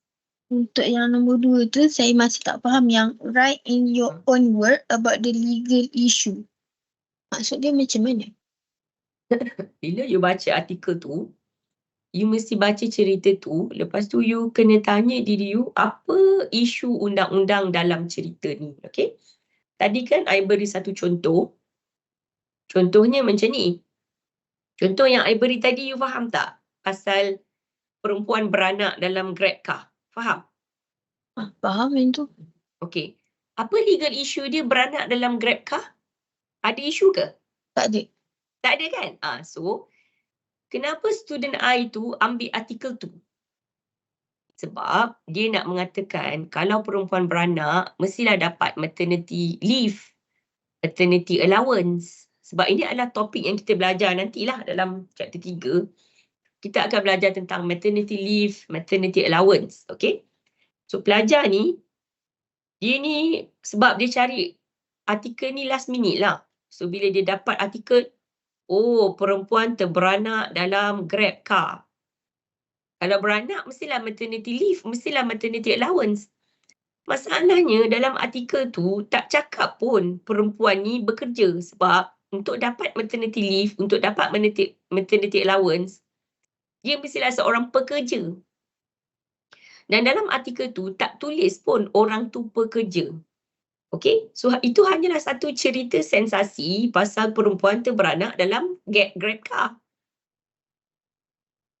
[SPEAKER 2] untuk yang nombor 2 tu, saya masih tak faham yang write in your own word about the legal issue. Maksud dia macam mana?
[SPEAKER 1] Bila you baca artikel tu, you mesti baca cerita tu, lepas tu you kena tanya diri you, apa isu undang-undang dalam cerita ni, okay? Tadi kan I beri satu contoh. Contohnya macam ni. Contoh yang I beri tadi, you faham tak? Pasal perempuan beranak dalam Grab car. Faham?
[SPEAKER 2] Faham yang tu.
[SPEAKER 1] Okay. Apa legal issue dia beranak dalam Grab car? Ada isu ke?
[SPEAKER 2] Tak ada.
[SPEAKER 1] Tak ada kan? So, kenapa student I tu ambil artikel tu? Sebab dia nak mengatakan kalau perempuan beranak, mestilah dapat maternity leave, maternity allowance. Sebab ini adalah topik yang kita belajar nantilah dalam chapter 3. Kita akan belajar tentang maternity leave, maternity allowance. Okay? So, pelajar ni, dia ni sebab dia cari artikel ni last minute lah. So, bila dia dapat artikel, oh, perempuan terberanak dalam Grab car. Kalau beranak, mestilah maternity leave, mestilah maternity allowance. Masalahnya, dalam artikel tu, tak cakap pun perempuan ni bekerja. Sebab untuk dapat maternity leave, untuk dapat maternity allowance, dia mestilah seorang pekerja. Dan dalam artikel tu, tak tulis pun orang tu pekerja. Okay, so itu hanyalah satu cerita sensasi pasal perempuan terberanak dalam Grab car.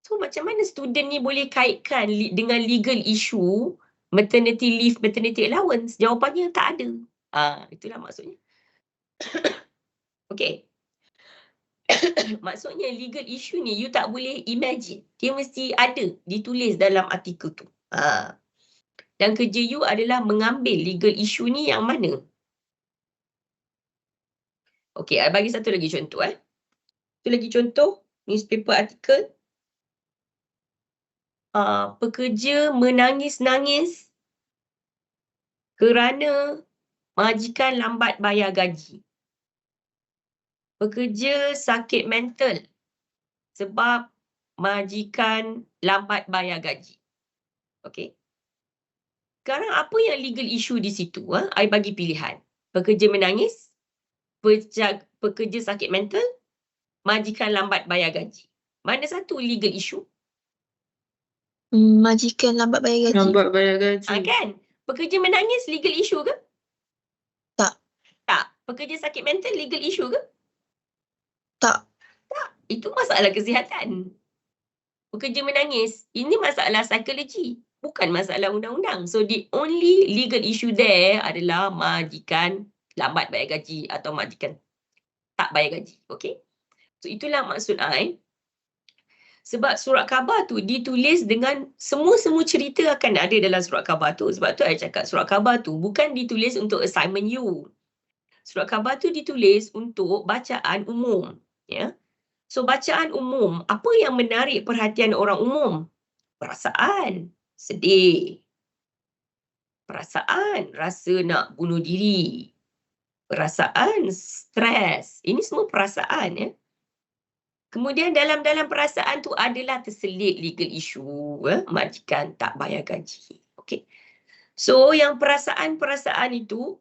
[SPEAKER 1] So macam mana student ni boleh kaitkan dengan legal issue maternity leave, maternity allowance? Jawapannya tak ada. Itulah maksudnya. Okay. Maksudnya legal issue ni you tak boleh imagine. Dia mesti ada ditulis dalam artikel tu. Dan kerja you adalah mengambil legal issue ni yang mana? Okay, I bagi satu lagi contoh. Satu lagi contoh, newspaper artikel. Pekerja menangis-nangis kerana majikan lambat bayar gaji. Pekerja sakit mental sebab majikan lambat bayar gaji. Okay. Sekarang apa yang legal issue di situ? I bagi pilihan. Pekerja menangis, pekerja sakit mental, majikan lambat bayar gaji. Mana satu legal issue?
[SPEAKER 2] Majikan lambat bayar gaji.
[SPEAKER 4] Lambat bayar gaji.
[SPEAKER 1] Kan? Pekerja menangis legal issue ke?
[SPEAKER 2] Tak.
[SPEAKER 1] Tak. Pekerja sakit mental legal issue ke?
[SPEAKER 2] Tak.
[SPEAKER 1] Tak. Itu masalah kesihatan. Pekerja menangis, ini masalah psikologi. Bukan masalah undang-undang. So the only legal issue there adalah majikan lambat bayar gaji atau majikan tak bayar gaji. Okay? So itulah maksud I. Sebab surat khabar tu ditulis dengan semua cerita akan ada dalam surat khabar tu. Sebab tu saya cakap surat khabar tu bukan ditulis untuk assignment you. Surat khabar tu ditulis untuk bacaan umum. Ya. So bacaan umum, apa yang menarik perhatian orang umum? Perasaan, sedih. Perasaan, rasa nak bunuh diri. Perasaan, stres. Ini semua perasaan, ya. Kemudian dalam perasaan tu adalah terselit legal issue, majikan tak bayar gaji. Okay. So yang perasaan itu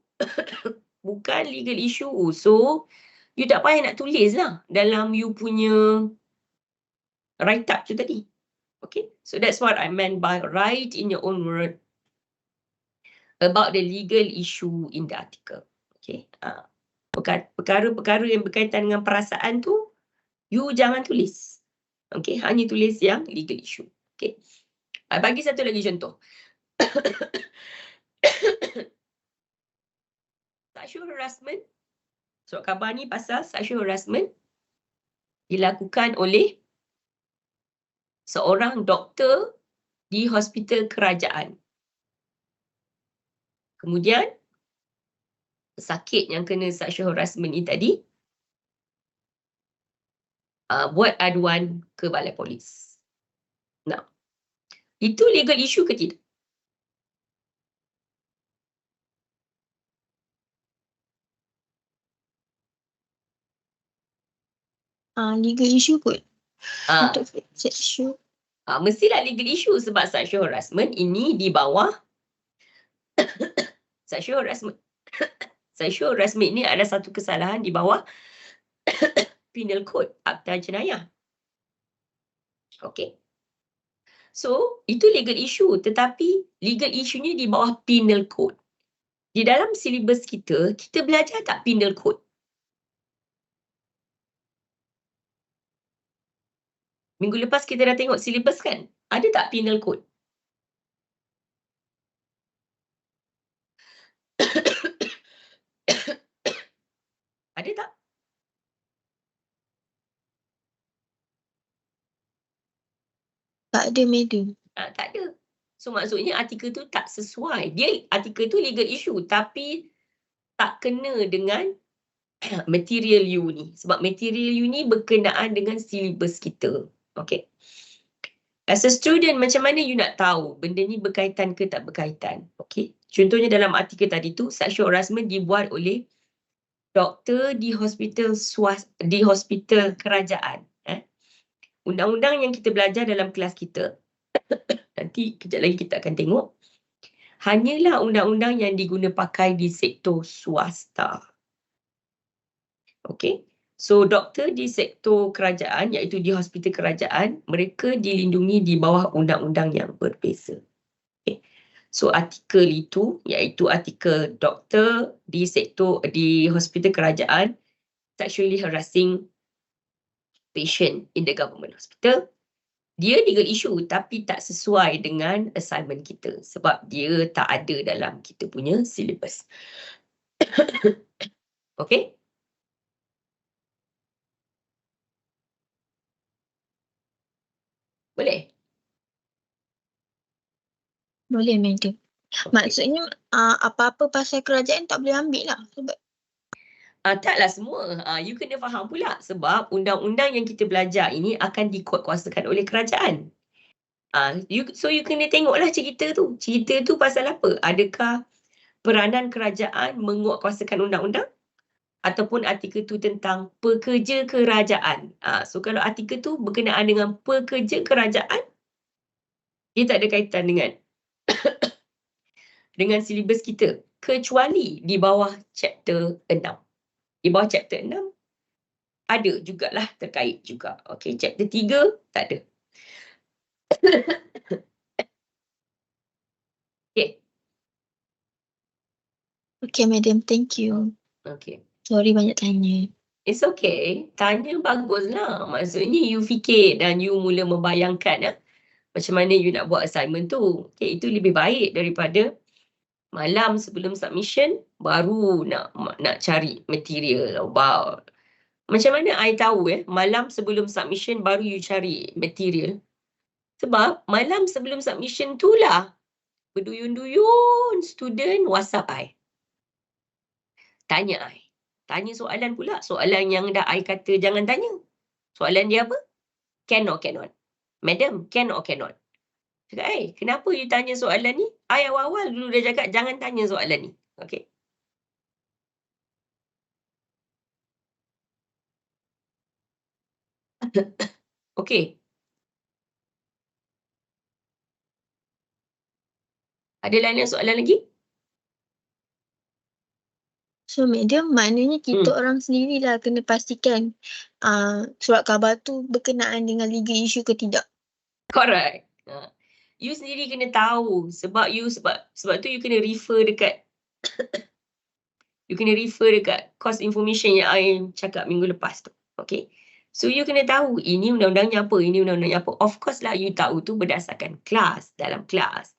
[SPEAKER 1] bukan legal issue. So you tak payah nak tulis lah dalam you punya write up tu tadi. Okay. So that's what I meant by write in your own word about the legal issue in the article. Okay. Perkara-perkara yang berkaitan dengan perasaan tu, you jangan tulis. Okay. Hanya tulis yang legal issue. Okay. Bagi satu lagi contoh. Sexual harassment. Surat khabar ni pasal sexual harassment dilakukan oleh seorang doktor di hospital kerajaan. Kemudian, pesakit yang kena sexual harassment ni tadi buat aduan ke balai polis. Nah, itu legal issue ke tidak?
[SPEAKER 2] Legal issue kot.
[SPEAKER 1] Untuk
[SPEAKER 2] sexual.
[SPEAKER 1] Mestilah legal issue sebab sexual harassment ini di bawah sexual harassment. Sexual harassment ini ada satu kesalahan di bawah penal code, akta jenayah. Okay. So, itu legal issue. Tetapi legal issue-nya di bawah penal code. Di dalam silibus kita belajar tak penal code? Minggu lepas kita dah tengok silibus kan? Ada tak penal code? Ada tak?
[SPEAKER 2] Tak ada, madam.
[SPEAKER 1] Tak ada. So maksudnya artikel tu tak sesuai. Dia artikel tu legal issue tapi tak kena dengan material you ni. Sebab material you ni berkenaan dengan silibus kita. Okay. As a student, macam mana you nak tahu benda ni berkaitan ke tak berkaitan? Okay. Contohnya dalam artikel tadi tu, sexual harassment dibuat oleh doktor di hospital kerajaan. Undang-undang yang kita belajar dalam kelas kita, nanti kejap lagi kita akan tengok, hanyalah undang-undang yang diguna pakai di sektor swasta. Okay. So, doktor di sektor kerajaan, iaitu di hospital kerajaan, mereka dilindungi di bawah undang-undang yang berbeza. Okay. So, artikel itu, iaitu artikel doktor di hospital kerajaan, sexually harassing patient in the government hospital, dia legal issue tapi tak sesuai dengan assignment kita sebab dia tak ada dalam kita punya silibus. Okay? Boleh?
[SPEAKER 2] Boleh, madam.
[SPEAKER 1] Okay.
[SPEAKER 2] Maksudnya apa-apa pasal kerajaan tak boleh ambil lah. Sebab
[SPEAKER 1] Taklah semua. You kena faham pula sebab undang-undang yang kita belajar ini akan dikuatkuasakan oleh kerajaan. So you kena tengoklah cerita tu. Cerita tu pasal apa? Adakah peranan kerajaan menguatkuasakan undang-undang? Ataupun artikel tu tentang pekerja kerajaan. So kalau artikel tu berkenaan dengan pekerja kerajaan, dia tak ada kaitan dengan dengan silibus kita. Kecuali di bawah chapter 6. Di bawah chapter 6, ada jugalah terkait juga. Okay, chapter 3, tak ada. Okay.
[SPEAKER 2] okay, madam. Thank you.
[SPEAKER 1] Okay.
[SPEAKER 2] Sorry banyak tanya.
[SPEAKER 1] It's okay. Tanya baguslah. Maksudnya you fikir dan you mula membayangkan macam mana you nak buat assignment tu. Okay, itu lebih baik daripada malam sebelum submission baru nak cari material. Wow. Macam mana I tahu malam sebelum submission baru you cari material? Sebab malam sebelum submission tu lah berduyun-duyun student WhatsApp I. Tanya I. Tanya soalan pula. Soalan yang dah I kata jangan tanya. Soalan dia apa? Can or cannot. Madam, can or cannot. Cakap, kenapa you tanya soalan ni? I awal-awal dulu dah cakap jangan tanya soalan ni. Okay. Okay. Ada lain soalan lagi?
[SPEAKER 2] So madam, maknanya kita orang sendirilah kena pastikan surat khabar tu berkenaan dengan legal issue ke tidak.
[SPEAKER 1] Correct. You sendiri kena tahu sebab tu you kena refer dekat course information yang I cakap minggu lepas tu. Okay. So you kena tahu ini undang-undangnya apa, ini undang-undangnya apa. Of course lah you tahu tu berdasarkan kelas, dalam kelas.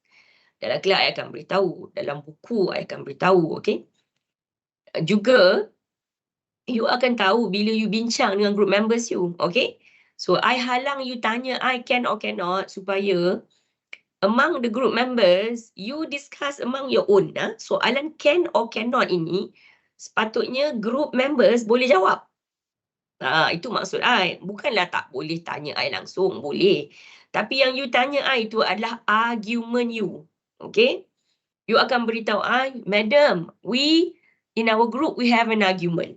[SPEAKER 1] Dalam kelas I akan beritahu, dalam buku I akan beritahu, okay. Juga you akan tahu bila you bincang dengan group members you, okay. So I halang you tanya I can or cannot supaya among the group members you discuss among your own. Soalan can or cannot ini sepatutnya group members boleh jawab. Itu maksud I. Bukanlah tak boleh tanya I langsung, boleh. Tapi yang you tanya I itu adalah argument you. Okay? You akan beritahu I, Madam, in our group, we have an argument.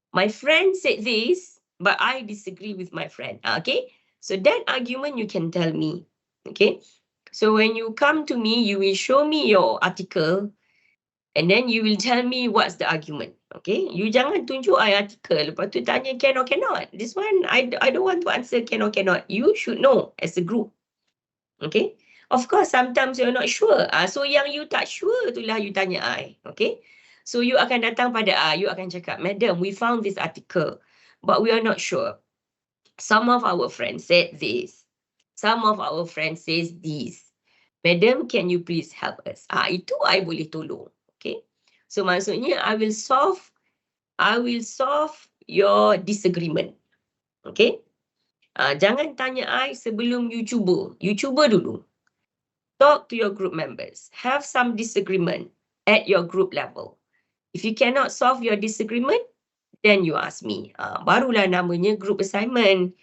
[SPEAKER 1] My friend said this, but I disagree with my friend. Okay? So that argument you can tell me. Okay? So when you come to me, you will show me your article and then you will tell me what's the argument. Okay? You jangan tunjuk I article, lepas tu tanya can or cannot. This one, I don't want to answer can or cannot. You should know as a group. Okay? Of course, sometimes you're not sure. So yang you tak sure itulah you tanya I. Okay? So you akan datang pada I, you akan cakap, Madam, we found this article, but we are not sure. Some of our friends said this. Some of our friends says this. Madam, can you please help us? Itu I boleh tolong. Okay? So maksudnya I will solve your disagreement. Okay? Jangan tanya I sebelum you cuba. You cuba dulu. Talk to your group members. Have some disagreement at your group level. If you cannot solve your disagreement, then you ask me. Barulah namanya group assignment.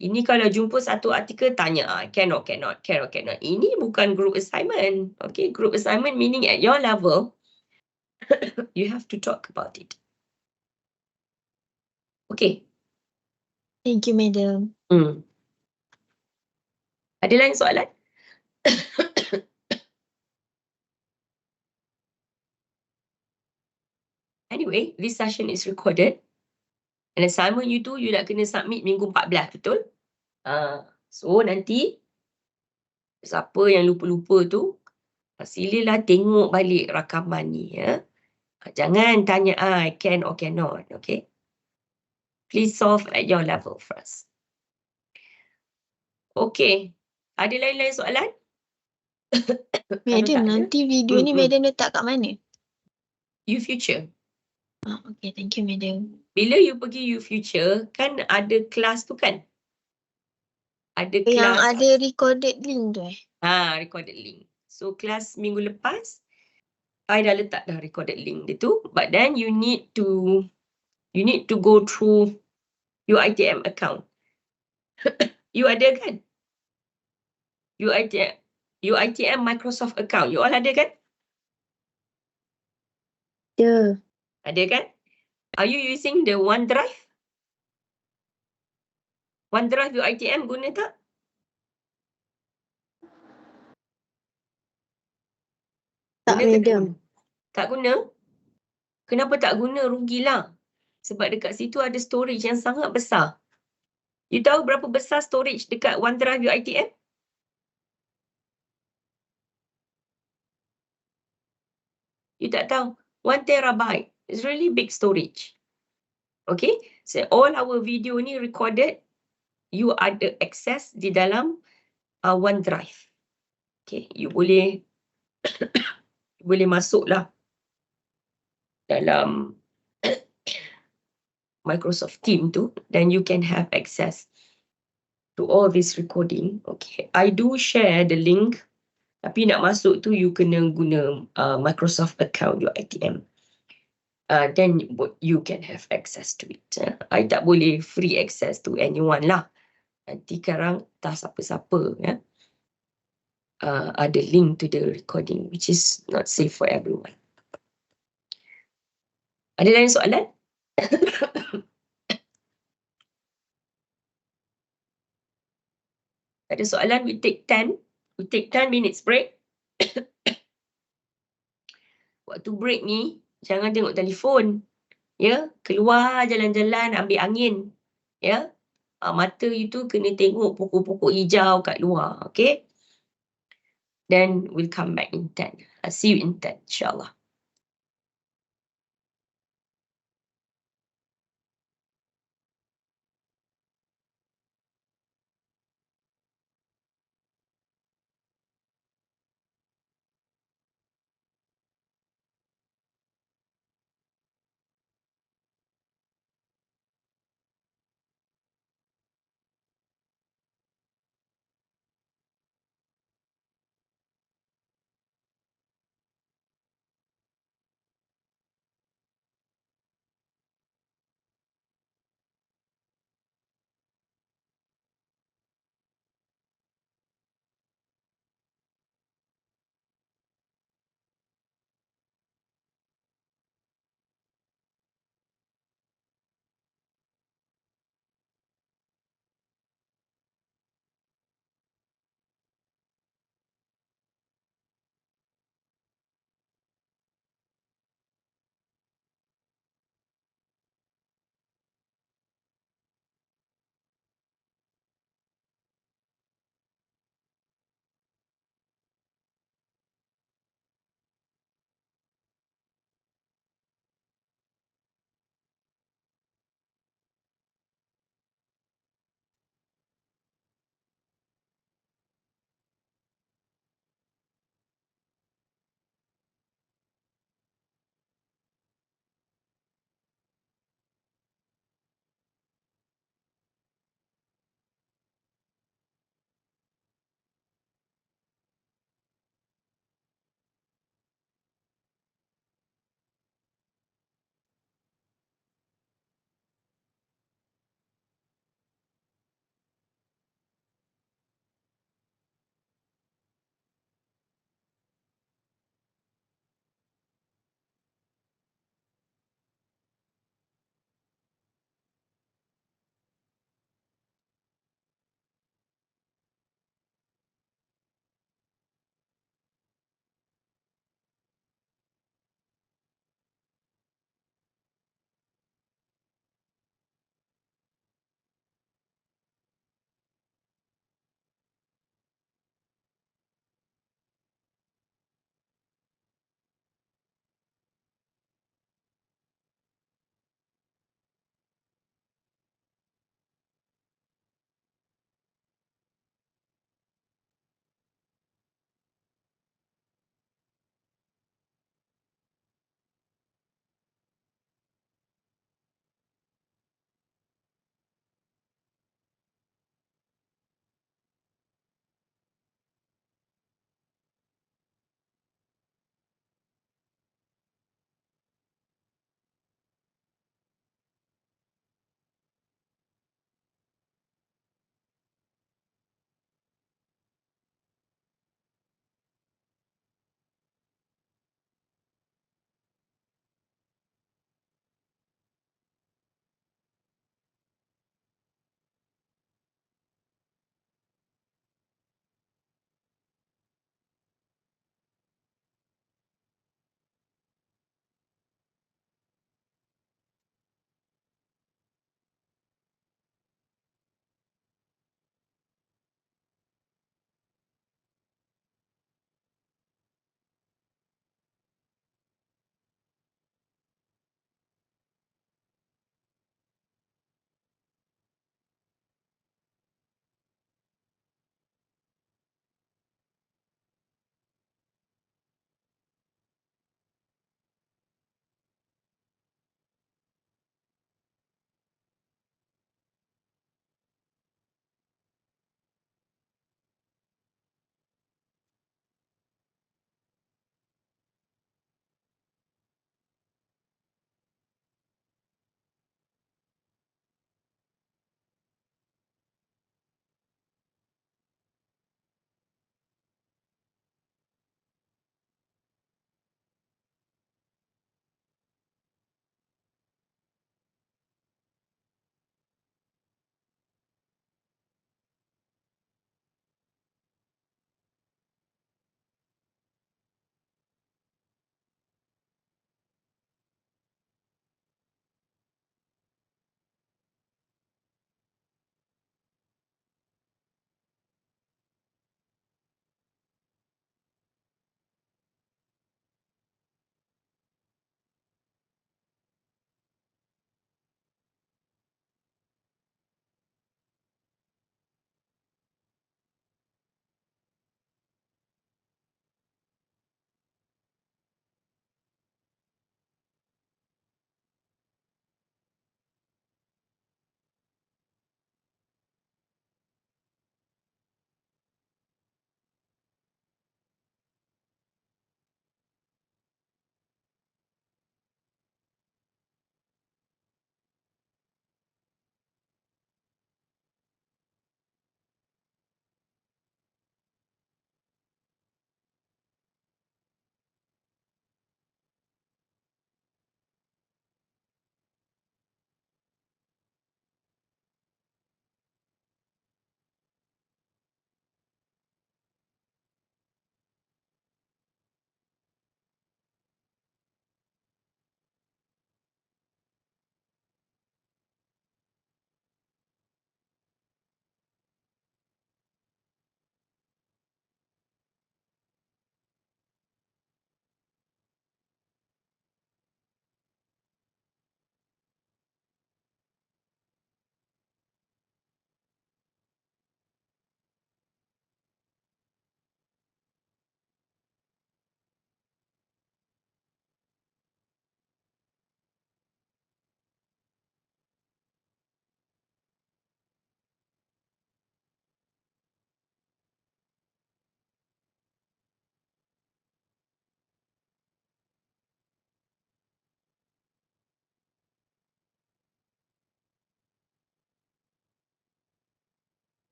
[SPEAKER 1] Ini kalau jumpa satu artikel, tanya can or cannot, can or cannot. Ini bukan group assignment. Okay, group assignment meaning at your level, you have to talk about it. Okay.
[SPEAKER 2] Thank you, madam.
[SPEAKER 1] Ada lain soalan? Anyway, this session is recorded. And assignment you tu, you nak kena submit minggu 14, betul? So nanti, siapa yang lupa-lupa tu, silalah tengok balik rakaman ni. Jangan tanya I can or cannot, okay? Please solve at your level first. Okay. Ada lain-lain soalan?
[SPEAKER 2] Madam, nanti video ni madam letak kat mana?
[SPEAKER 1] You Future.
[SPEAKER 2] Okay, thank you, madam.
[SPEAKER 1] Bila you pergi You Future, kan ada kelas tu kan? Ada kelas.
[SPEAKER 2] Yang ada recorded link tu
[SPEAKER 1] recorded link. So kelas minggu lepas, I dah letak dah recorded link dia tu. But then you need to go through your ITM account. You ada kan? Your ITM Microsoft account. You all ada kan?
[SPEAKER 2] Ya.
[SPEAKER 1] Ada kan? Are you using the OneDrive? OneDrive your ITM guna tak?
[SPEAKER 2] Tak, madam.
[SPEAKER 1] Tak guna? Kenapa tak guna? Rugilah. Sebab dekat situ ada storage yang sangat besar. You tahu berapa besar storage dekat OneDrive your ITM? You tak tahu. 1 terabyte. It's really big storage. Okay? So all our video ni recorded. You ada access di dalam OneDrive. Okay? You boleh boleh masuklah dalam Microsoft Team tu, then you can have access to all this recording. Okay, I do share the link, tapi nak masuk tu you kena guna Microsoft account, your ITM. Then you can have access to it. I tak boleh free access to anyone lah. Nanti sekarang tak siapa-siapa ya. Ada link to the recording which is not safe for everyone. Ada lain soalan? Ada soalan? We take 10 minutes break. Waktu break ni jangan tengok telefon. Ya, keluar jalan-jalan ambil angin. Ya. Mata itu kena tengok pokok-pokok hijau kat luar, okay? Then we'll come back in 10. I'll see you in 10 insyaAllah.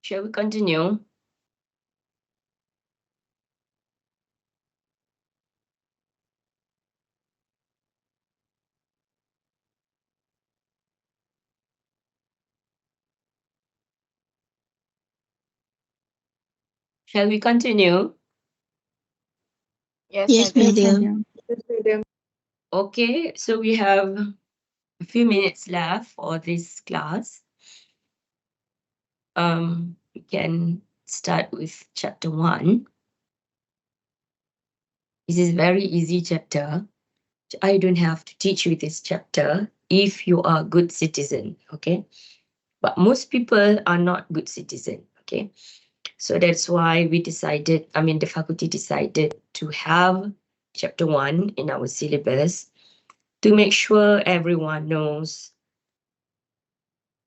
[SPEAKER 1] Shall we continue? Shall we continue?
[SPEAKER 2] Yes, madam.
[SPEAKER 1] Okay, so we have a few minutes left for this class. We can start with chapter 1. This is very easy chapter. I don't have to teach you this chapter if you are a good citizen, okay? But most people are not good citizen, okay? So that's why the faculty decided to have chapter 1 in our syllabus to make sure everyone knows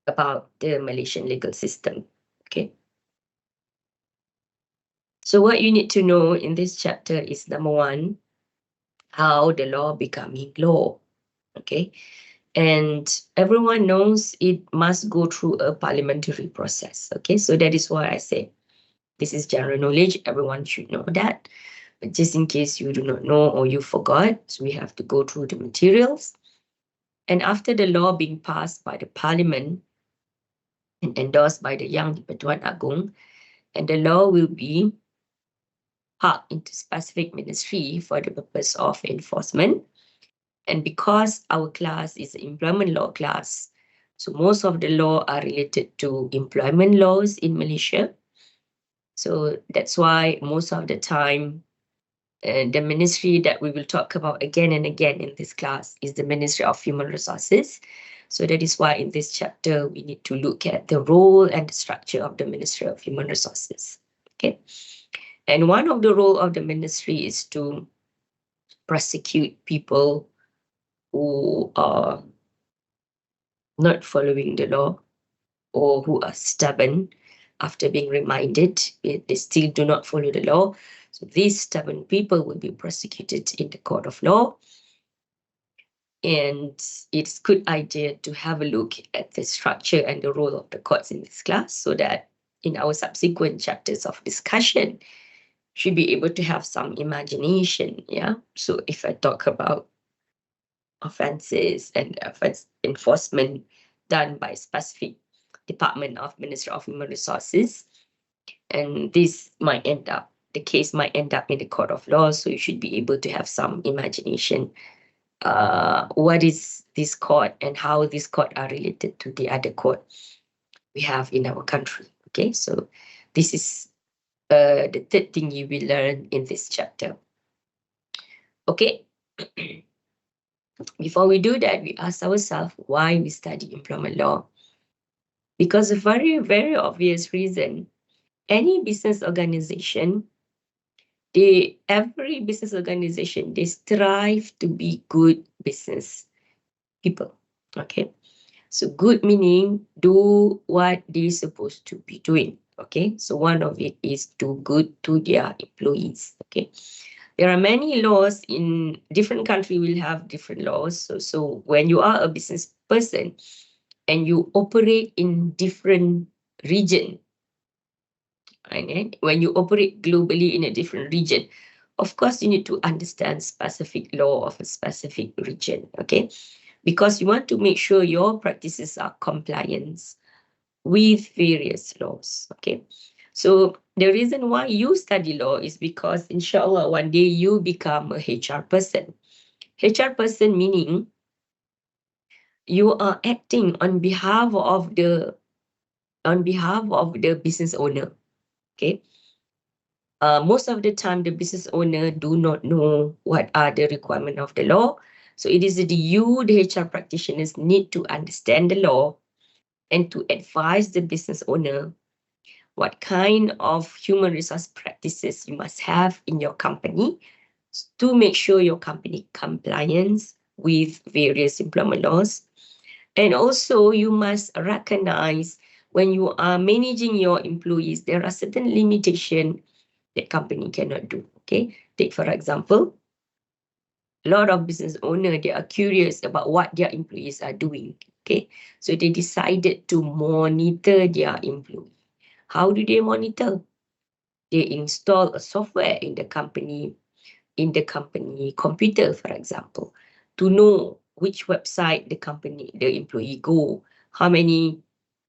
[SPEAKER 1] about the Malaysian legal system, okay? So what you need to know in this chapter is, number 1, how the law becoming law, okay? And everyone knows it must go through a parliamentary process, okay? So that is why I say this is general knowledge. Everyone should know that. But just in case you do not know or you forgot, so we have to go through the materials. And after the law being passed by the parliament and endorsed by the Yang di-Pertuan Agong, and the law will be parked into specific ministry for the purpose of enforcement. And because our class is an employment law class, so most of the law are related to employment laws in Malaysia. So that's why most of the time, the ministry that we will talk about again and again in this class is the Ministry of Human Resources. So that is why in this chapter, we need to look at the role and the structure of the Ministry of Human Resources. Okay. And one of the role of the ministry is to prosecute people who are not following the law or who are stubborn after being reminded they still do not follow the law. So these stubborn people will be prosecuted in the court of law. And it's a good idea to have a look at the structure and the role of the courts in this class so that in our subsequent chapters of discussion, should be able to have some imagination. Yeah. So if I talk about offenses and offense enforcement done by specific department of Ministry of Human Resources, and this might end up, the case might end up in the court of law. So you should be able to have some imagination. What is this court and how this court are related to the other court we have in our country. Okay, so this is the third thing you will learn in this chapter. Okay. Before we do that, we ask ourselves why we study employment law. Because a very, very obvious reason, any business organization, every business organization, they strive to be good business people. Okay. So good meaning do what they're supposed to be doing. Okay. So one of it is do good to their employees. Okay. There are many laws in different countries will have different laws. So when you are a business person and you operate in different region, and when you operate globally in a different region, of course you need to understand specific law of a specific region. Okay, because you want to make sure your practices are compliant with various laws. Okay, so the reason why you study law is because inshallah one day you become a HR person. HR person meaning you are acting on behalf of the business owner. Okay. Most of the time the business owner do not know what are the requirements of the law. So it is you, the HR practitioners, need to understand the law and to advise the business owner what kind of human resource practices you must have in your company to make sure your company compliance with various employment laws. And also you must recognize when you are managing your employees, there are certain limitations that company cannot do. Okay, take for example, a lot of business owners, they are curious about what their employees are doing. Okay, so they decided to monitor their employee. How do they monitor? They install a software in the company computer, for example, to know which website the employee go, how many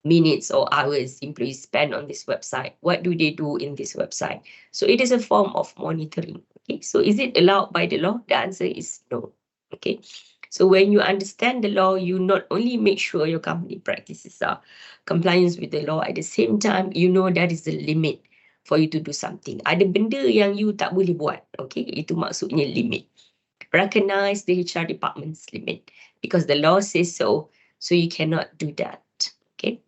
[SPEAKER 1] minutes or hours employees spend on this website, what do they do in this website. So it is a form of monitoring. Okay, so is it allowed by the law? The answer is no. Okay, so when you understand the law, you not only make sure your company practices are compliance with the law, at the same time, you know that is the limit for you to do something. Ada benda yang you tak boleh buat. Okay, itu maksudnya limit. Recognize the HR department's limit because the law says so, so you cannot do that. Okay,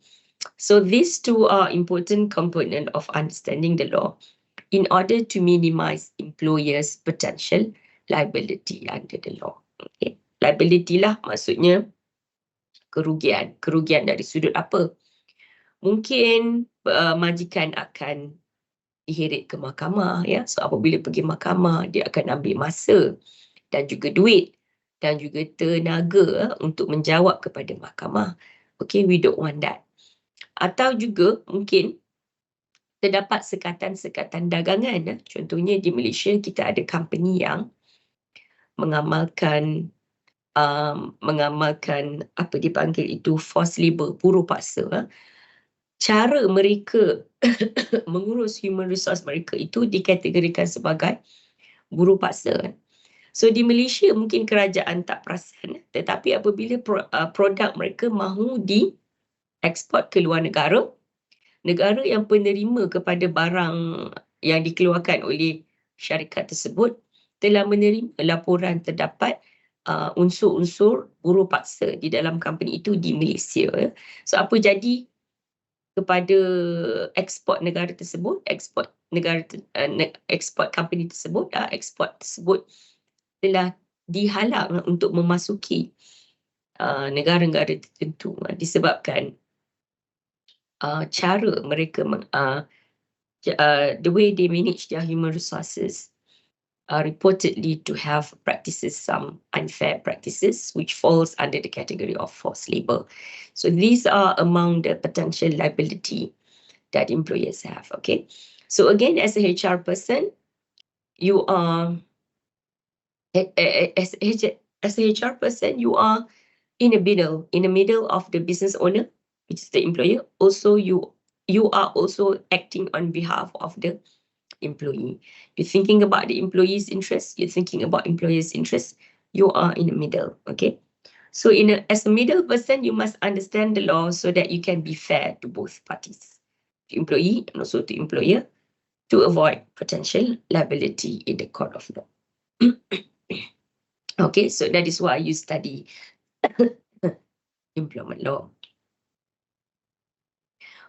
[SPEAKER 1] so these two are important component of understanding the law in order to minimize employers' potential liability under the law. Okay, liability lah maksudnya kerugian dari sudut apa? Mungkin majikan akan diheret ke mahkamah, ya. So apabila pergi mahkamah, dia akan ambil masa dan juga duit dan juga tenaga untuk menjawab kepada mahkamah. Okay, we don't want that. Atau juga mungkin terdapat sekatan-sekatan dagangan. Contohnya di Malaysia kita ada company yang mengamalkan apa dipanggil itu forced labour, buruh paksa. Cara mereka mengurus human resource mereka itu dikategorikan sebagai buruh paksa. So di Malaysia mungkin kerajaan tak perasan, tetapi apabila produk mereka mahu dieksport ke luar negara, negara yang penerima kepada barang yang dikeluarkan oleh syarikat tersebut telah menerima laporan terdapat unsur-unsur buruh paksa di dalam company itu di Malaysia. So apa jadi kepada ekspor negara tersebut, ekspor company tersebut, ekspor tersebut telah dihalang untuk memasuki negara-negara tertentu disebabkan cara mereka the way they manage their human resources are reportedly to have some unfair practices which falls under the category of forced labor. So these are among the potential liability that employers have. Okay, so again, as a HR person, you are as a HR person, you are in the middle of the business owner, which is the employer. Also, you are also acting on behalf of the employee. You're thinking about the employee's interest. You're thinking about employer's interest. You are in the middle. Okay, so as a middle person, you must understand the law so that you can be fair to both parties, to employee and also to employer, to avoid potential liability in the court of law. Okay, so that is why you study employment law.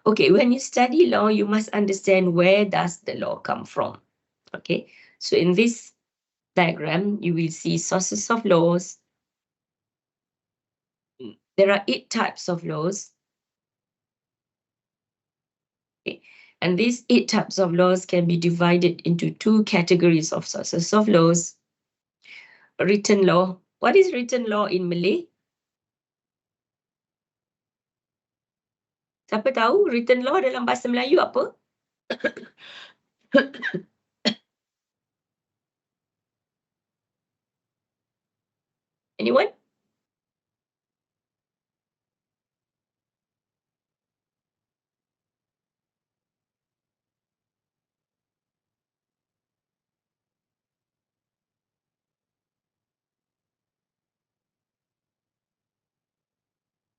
[SPEAKER 1] Okay, when you study law, you must understand where does the law come from. Okay, so in this diagram, you will see sources of laws. There are 8 types of laws. Okay, and these 8 types of laws can be divided into 2 categories of sources of laws. Written law. What is written law in Malay? Siapa tahu written law dalam bahasa Melayu apa? Anyone?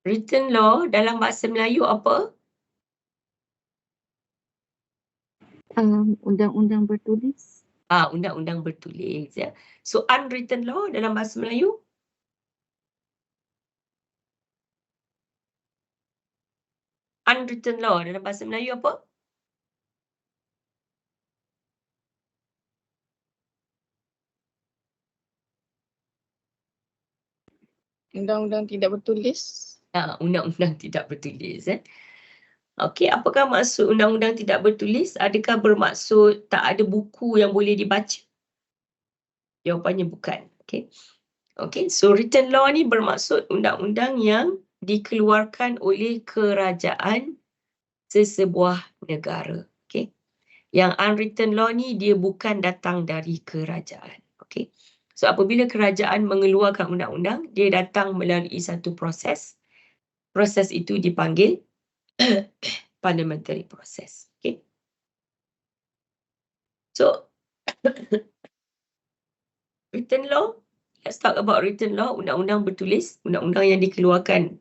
[SPEAKER 1] Written law dalam bahasa Melayu apa?
[SPEAKER 2] Undang-undang bertulis.
[SPEAKER 1] Undang-undang bertulis. Ya. So unwritten law dalam bahasa Melayu? Unwritten law dalam bahasa Melayu apa?
[SPEAKER 2] Undang-undang tidak bertulis.
[SPEAKER 1] Undang-undang tidak bertulis. Okey, apakah maksud undang-undang tidak bertulis? Adakah bermaksud tak ada buku yang boleh dibaca? Jawapannya bukan. Okey. Okey, so written law ni bermaksud undang-undang yang dikeluarkan oleh kerajaan sesebuah negara. Okey. Yang unwritten law ni dia bukan datang dari kerajaan. Okey. So apabila kerajaan mengeluarkan undang-undang, dia datang melalui satu proses. Proses itu dipanggil parliamentary process. Okay. So, written law, let's talk about written law, undang-undang bertulis, undang-undang yang dikeluarkan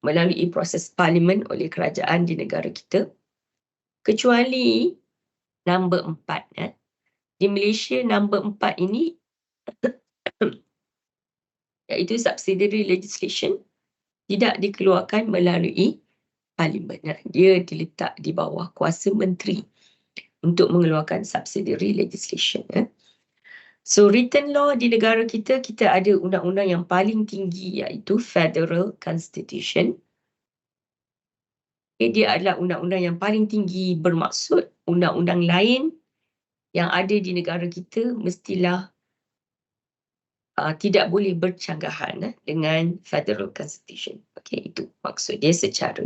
[SPEAKER 1] melalui proses parlimen oleh kerajaan di negara kita. Kecuali nombor 4. Di Malaysia, nombor 4 ini iaitu subsidiary legislation tidak dikeluarkan melalui parlimen. Dia diletak di bawah kuasa menteri untuk mengeluarkan subsidiary legislation. So written law di negara kita, kita ada undang-undang yang paling tinggi iaitu Federal Constitution. Dia adalah undang-undang yang paling tinggi, bermaksud undang-undang lain yang ada di negara kita mestilah tidak boleh bercanggahan dengan Federal Constitution. Okay, itu maksud dia secara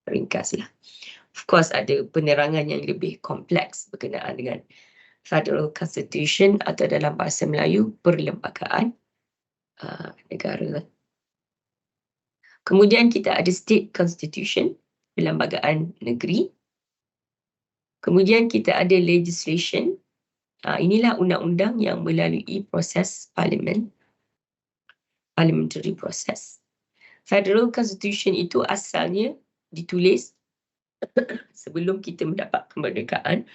[SPEAKER 1] ringkaslah. Of course ada penerangan yang lebih kompleks berkenaan dengan Federal Constitution atau dalam bahasa Melayu perlembagaan negara. Kemudian kita ada State Constitution, perlembagaan negeri. Kemudian kita ada legislation. Inilah undang-undang yang melalui proses parlimen, parliamentary process. Federal Constitution itu asalnya ditulis sebelum kita mendapat kemerdekaan.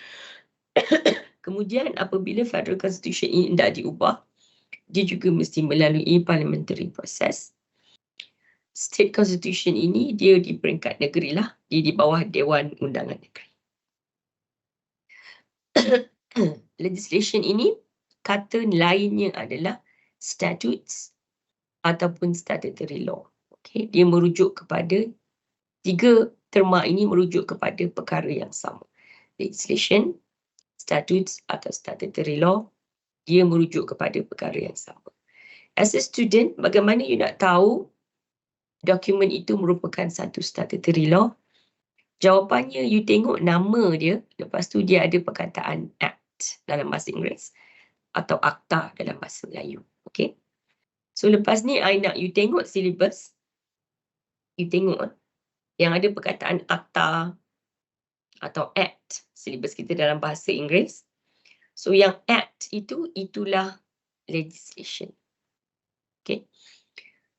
[SPEAKER 1] Kemudian apabila Federal Constitution ini tidak diubah, dia juga mesti melalui parliamentary process. State Constitution ini dia di peringkat negeri lah, dia di bawah Dewan Undangan Negeri. Legislation ini kata lainnya adalah statutes ataupun statutory law. Okay, dia merujuk kepada tiga terma ini merujuk kepada perkara yang sama. Legislation, statutes atau statutory law, dia merujuk kepada perkara yang sama. As a student, bagaimana you nak tahu dokumen itu merupakan satu statutory law? Jawapannya, you tengok nama dia, lepas tu dia ada perkataan act dalam bahasa Inggeris atau akta dalam bahasa Melayu. Okay? So lepas ni, I nak you tengok syllabus. You tengok yang ada perkataan akta atau act, syllabus kita dalam bahasa Inggeris. So yang act itu, itulah legislation. Okay.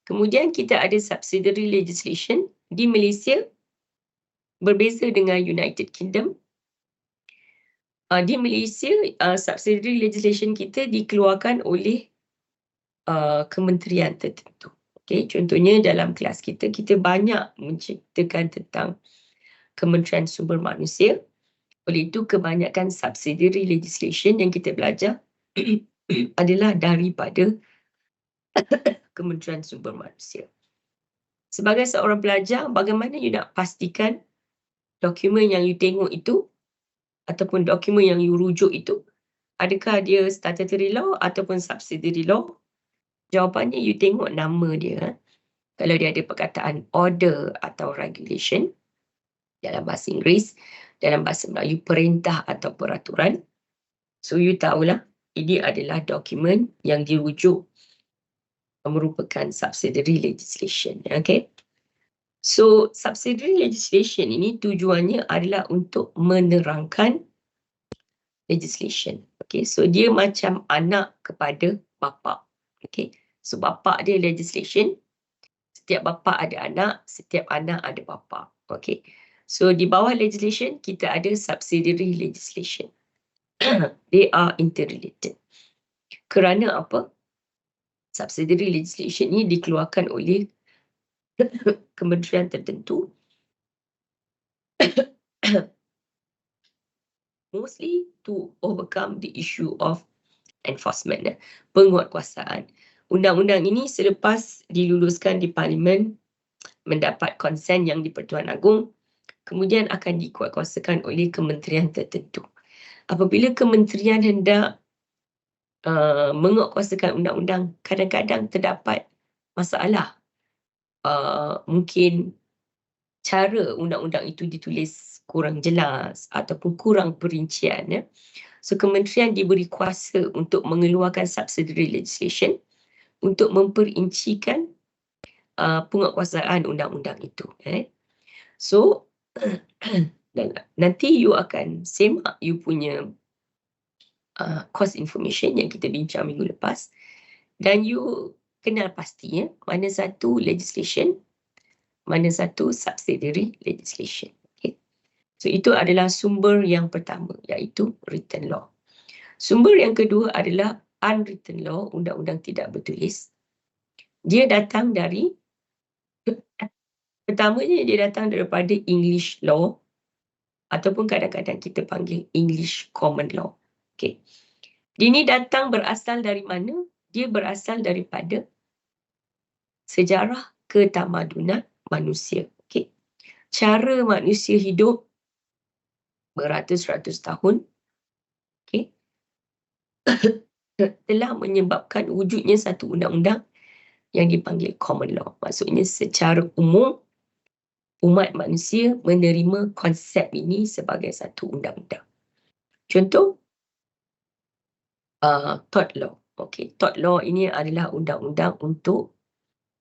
[SPEAKER 1] Kemudian kita ada subsidiary legislation. Di Malaysia, berbeza dengan United Kingdom. Di Malaysia, subsidiary legislation kita dikeluarkan oleh kementerian tertentu. Okay. Contohnya dalam kelas kita, kita banyak menceritakan tentang Kementerian Sumber Manusia. Oleh itu, kebanyakan subsidiary legislation yang kita belajar adalah daripada Kementerian Sumber Manusia. Sebagai seorang pelajar, bagaimana you nak pastikan dokumen yang you tengok itu ataupun dokumen yang you rujuk itu, adakah dia statutory law ataupun subsidiary law? Jawapannya, you tengok nama dia. Kalau dia ada perkataan order atau regulation dalam bahasa Inggeris, dalam bahasa Melayu perintah atau peraturan, so you tahulah ini adalah dokumen yang dirujuk merupakan subsidiary legislation. Okay. So subsidiary legislation ini tujuannya adalah untuk menerangkan legislation. Okay. So dia macam anak kepada bapa. Okay. So bapa dia legislation. Setiap bapa ada anak, setiap anak ada bapa. Okay. So di bawah legislation kita ada subsidiary legislation. They are interrelated. Kerana apa? Subsidiary legislation ini dikeluarkan oleh kementerian tertentu. Mostly to overcome the issue of enforcement, penguatkuasaan. Undang-undang ini selepas diluluskan di Parlimen, mendapat konsen yang di Pertuan Agong, kemudian akan dikuatkuasakan oleh kementerian tertentu. Apabila kementerian hendak menguatkuasakan undang-undang, kadang-kadang terdapat masalah. Mungkin cara undang-undang itu ditulis kurang jelas ataupun kurang perincian. Ya. So, kementerian diberi kuasa untuk mengeluarkan subsidiary legislation untuk memperincikan penguatkuasaan undang-undang itu. So, dan nanti you akan semak you punya course information yang kita bincang minggu lepas, dan you kenal pasti mana satu legislation, mana satu subsidiary legislation. Okay. So itu adalah sumber yang pertama, iaitu written law. Sumber yang kedua adalah unwritten law, undang-undang tidak bertulis. Dia datang dari, pertamanya dia datang daripada English law ataupun kadang-kadang kita panggil English common law. Okay. Ini datang berasal dari mana? Dia berasal daripada sejarah ketamadunan manusia. Okay. Cara manusia hidup beratus-ratus tahun, okay, telah menyebabkan wujudnya satu undang-undang yang dipanggil common law. Maksudnya secara umum, umat manusia menerima konsep ini sebagai satu undang-undang. Contoh, tort law. Okay, tort law ini adalah undang-undang untuk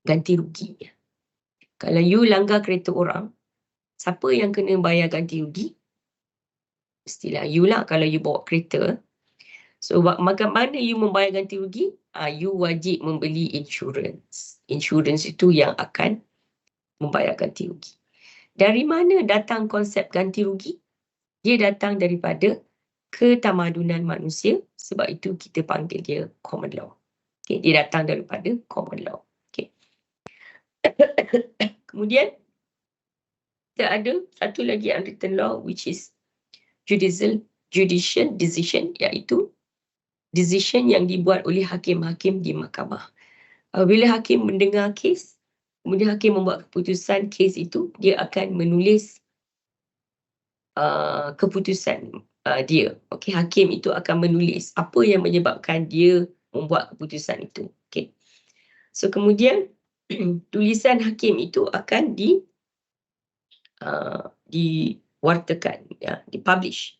[SPEAKER 1] ganti rugi. Kalau you langgar kereta orang, siapa yang kena bayar ganti rugi? Mestilah you lah kalau you bawa kereta. So, bagaimana you membayar ganti rugi? You wajib membeli insurans. Insurans itu yang akan membayar ganti rugi. Dari mana datang konsep ganti rugi? Dia datang daripada ketamadunan manusia, sebab itu kita panggil dia common law. Okay, dia datang daripada common law. Okay. Kemudian kita ada satu lagi unwritten law, which is judicial decision, iaitu decision yang dibuat oleh hakim-hakim di mahkamah. Bila hakim mendengar kes, kemudian hakim membuat keputusan kes itu, dia akan menulis keputusan dia. Okay, hakim itu akan menulis apa yang menyebabkan dia membuat keputusan itu. Okay. So, kemudian tulisan hakim itu akan diwartakan, dipublish,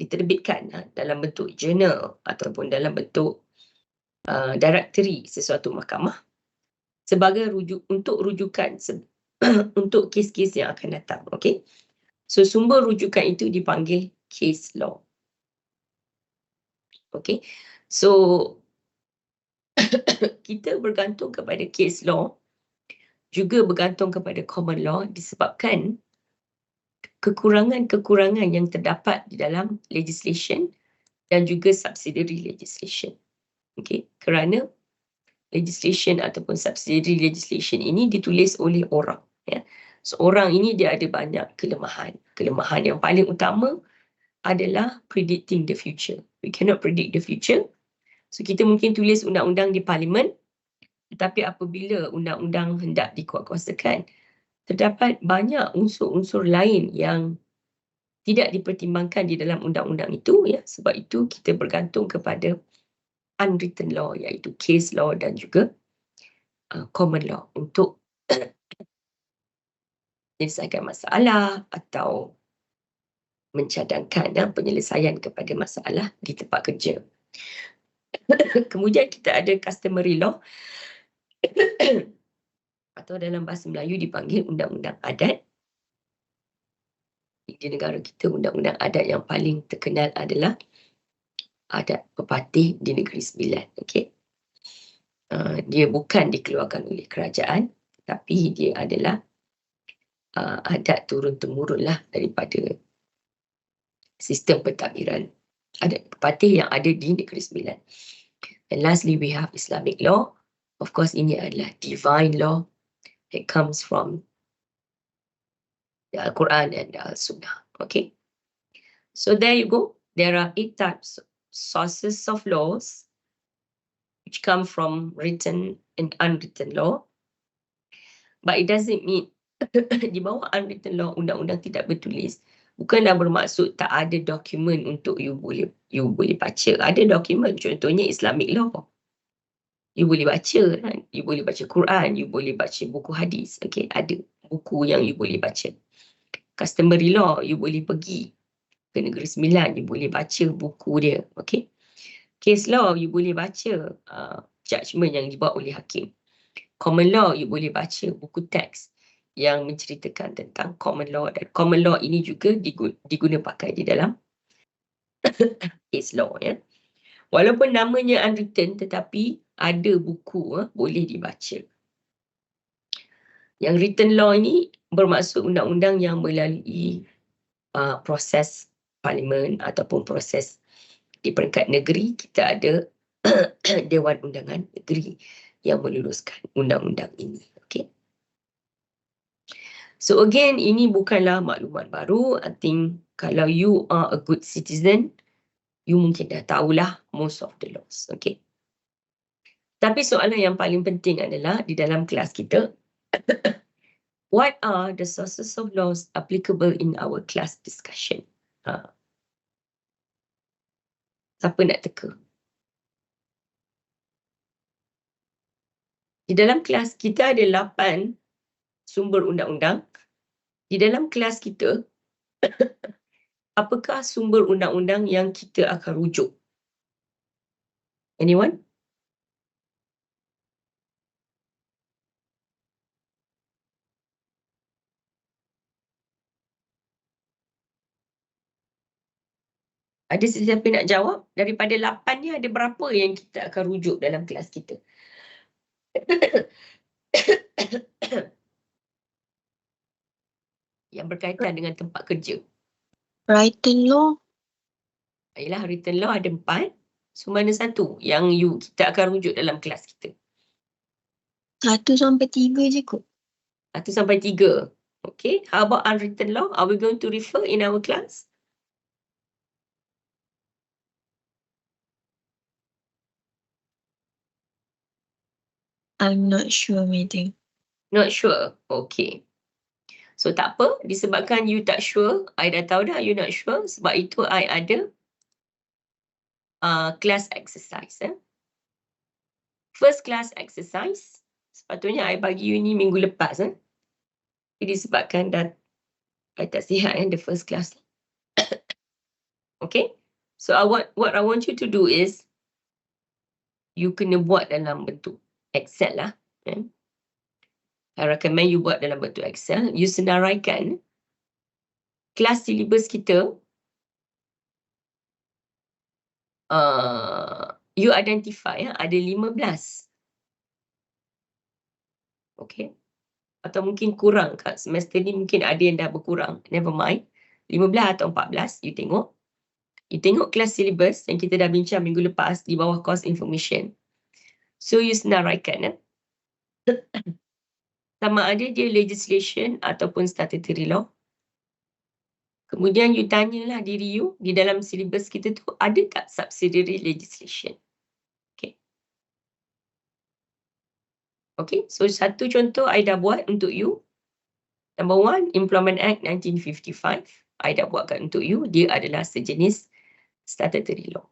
[SPEAKER 1] diterbitkan dalam bentuk jurnal ataupun dalam bentuk directory sesuatu mahkamah sebagai rujukan untuk kes-kes yang akan datang. Okay. So, sumber rujukan itu dipanggil case law. Okay. So, kita bergantung kepada case law, juga bergantung kepada common law disebabkan kekurangan-kekurangan yang terdapat di dalam legislation dan juga subsidiary legislation. Okay. Kerana legislation ataupun subsidiary legislation ini ditulis oleh orang. Ya. So, orang ini dia ada banyak kelemahan. Kelemahan yang paling utama adalah predicting the future. We cannot predict the future. So, kita mungkin tulis undang-undang di parlimen, tetapi apabila undang-undang hendak dikuatkuasakan, terdapat banyak unsur-unsur lain yang tidak dipertimbangkan di dalam undang-undang itu. Ya. Sebab itu kita bergantung kepada unwritten law, iaitu case law dan juga common law untuk menyelesaikan masalah atau mencadangkan penyelesaian kepada masalah di tempat kerja. Kemudian kita ada customary law atau dalam bahasa Melayu dipanggil undang-undang adat. Di negara kita, undang-undang adat yang paling terkenal adalah adat pepatih di Negeri Sembilan. Okay. Dia bukan dikeluarkan oleh kerajaan, tapi dia adalah adat turun-temurun lah daripada sistem pentadbiran adat pepatih yang ada di Negeri Sembilan. And lastly, we have Islamic law. Of course, ini adalah divine law. It comes from the Al-Quran and the Al-Sunnah. Okay. So there you go. There are 8 types of sources of laws which come from written and unwritten law. But it doesn't mean di bawah unwritten law, undang-undang tidak bertulis, bukanlah bermaksud tak ada dokumen untuk you boleh baca. Ada dokumen, contohnya Islamic law. You boleh baca, kan? You boleh baca Quran, you boleh baca buku hadis. Okay, ada buku yang you boleh baca. Customary law, you boleh pergi ke Negeri Sembilan, you boleh baca buku dia. Okay. Case law, you boleh baca judgement yang dibuat oleh hakim. Common law, you boleh baca buku teks yang menceritakan tentang common law, dan common law ini juga diguna pakai di dalam case law, ya. Walaupun namanya unwritten, tetapi ada buku boleh dibaca. Yang written law ini bermaksud undang-undang yang melalui proses parlimen ataupun proses di peringkat negeri. Kita ada Dewan Undangan Negeri yang meluluskan undang-undang ini. Okay. So again, ini bukanlah maklumat baru. I think kalau you are a good citizen, you mungkin dah tahulah most of the laws. Okay. Tapi soalan yang paling penting adalah di dalam kelas kita, what are the sources of laws applicable in our class discussion? Siapa nak teka? Di dalam kelas kita ada 8 sumber undang-undang. Di dalam kelas kita, apakah sumber undang-undang yang kita akan rujuk? Anyone? Ada sesiapa nak jawab? Daripada 8 ni ada berapa yang kita akan rujuk dalam kelas kita? Yang berkaitan dengan tempat kerja.
[SPEAKER 2] Written law.
[SPEAKER 1] Yalah, written law ada 4. So mana satu yang kita akan rujuk dalam kelas kita?
[SPEAKER 2] 1 sampai 3 je kot.
[SPEAKER 1] 1 sampai 3. Okay. How about unwritten law? Are we going to refer in our class?
[SPEAKER 2] I'm not sure, Madam.
[SPEAKER 1] Not sure. Okay. So tak apa. Disebabkan you tak sure, I dah tahu dah you not sure. Sebab itu I ada class exercise. First class exercise. Sepatutnya I bagi you ni minggu lepas. Tapi disebabkan dah I tak sihat the first class. Okay. So what I want you to do is, you kena buat dalam bentuk Excel lah. I recommend you buat dalam bentuk Excel. You senaraikan kelas syllabus kita. You identify ada 15. Okay. Atau mungkin kurang kat semester ni, mungkin ada yang dah berkurang. Never mind. 15 atau 14, you tengok. You tengok kelas syllabus yang kita dah bincang minggu lepas di bawah course information. So you senaraikan. Sama ada dia legislation ataupun statutory law. Kemudian you tanyalah diri you, di dalam syllabus kita tu ada tak subsidiary legislation? Okay. Okay, so satu contoh I dah buat untuk you. Number 1, Employment Act 1955. I dah buatkan untuk you. Dia adalah sejenis statutory law.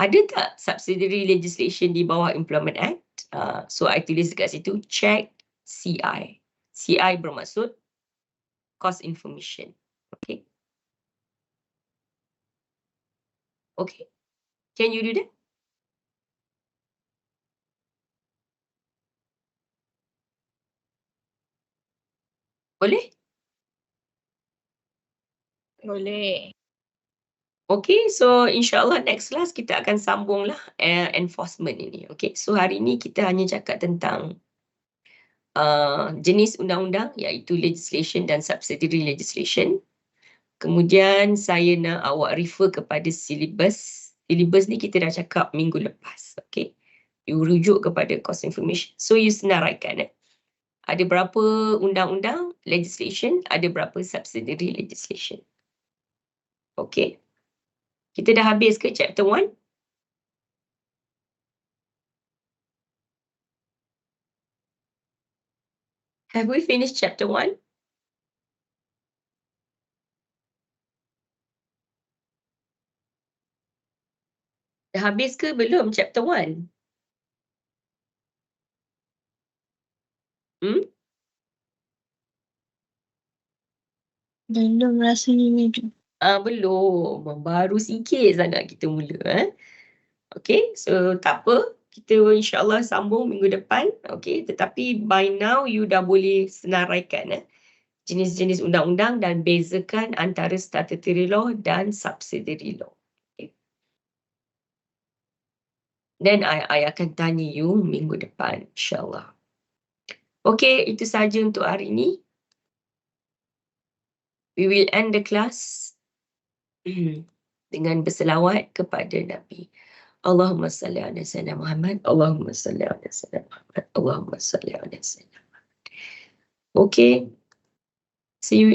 [SPEAKER 1] Ada tak subsidiary legislation di bawah Employment Act? So I tulis dekat situ, check CI. CI bermaksud cost information. Okay. Okay. Can you do that? Boleh?
[SPEAKER 3] Boleh.
[SPEAKER 1] Okay, so insyaAllah next class kita akan sambunglah enforcement ini. Okay, so hari ini kita hanya cakap tentang jenis undang-undang, iaitu legislation dan subsidiary legislation. Kemudian saya nak awak refer kepada syllabus. Syllabus ni kita dah cakap minggu lepas. Okay, you rujuk kepada course information. So you senaraikan. Ada berapa undang-undang legislation, ada berapa subsidiary legislation. Okay. Kita dah habis ke chapter 1? Have we finished chapter 1? Dah habis ke belum chapter 1?
[SPEAKER 2] Belum rasanya Madam.
[SPEAKER 1] Belum. Baru sikit sangat kita mula. Okay, so tak apa. Kita insyaAllah sambung minggu depan. Okay, tetapi by now you dah boleh senaraikan jenis-jenis undang-undang dan bezakan antara statutory law dan subsidiary law. Okay. Then I akan tanya you minggu depan insyaAllah. Okay, itu sahaja untuk hari ini. We will end the class dengan berselawat kepada Nabi. Allahumma salli ala sayyidina Muhammad. Allahumma salli ala sayyidina Muhammad. Allahumma salli ala sayyidina Muhammad. Okay. See you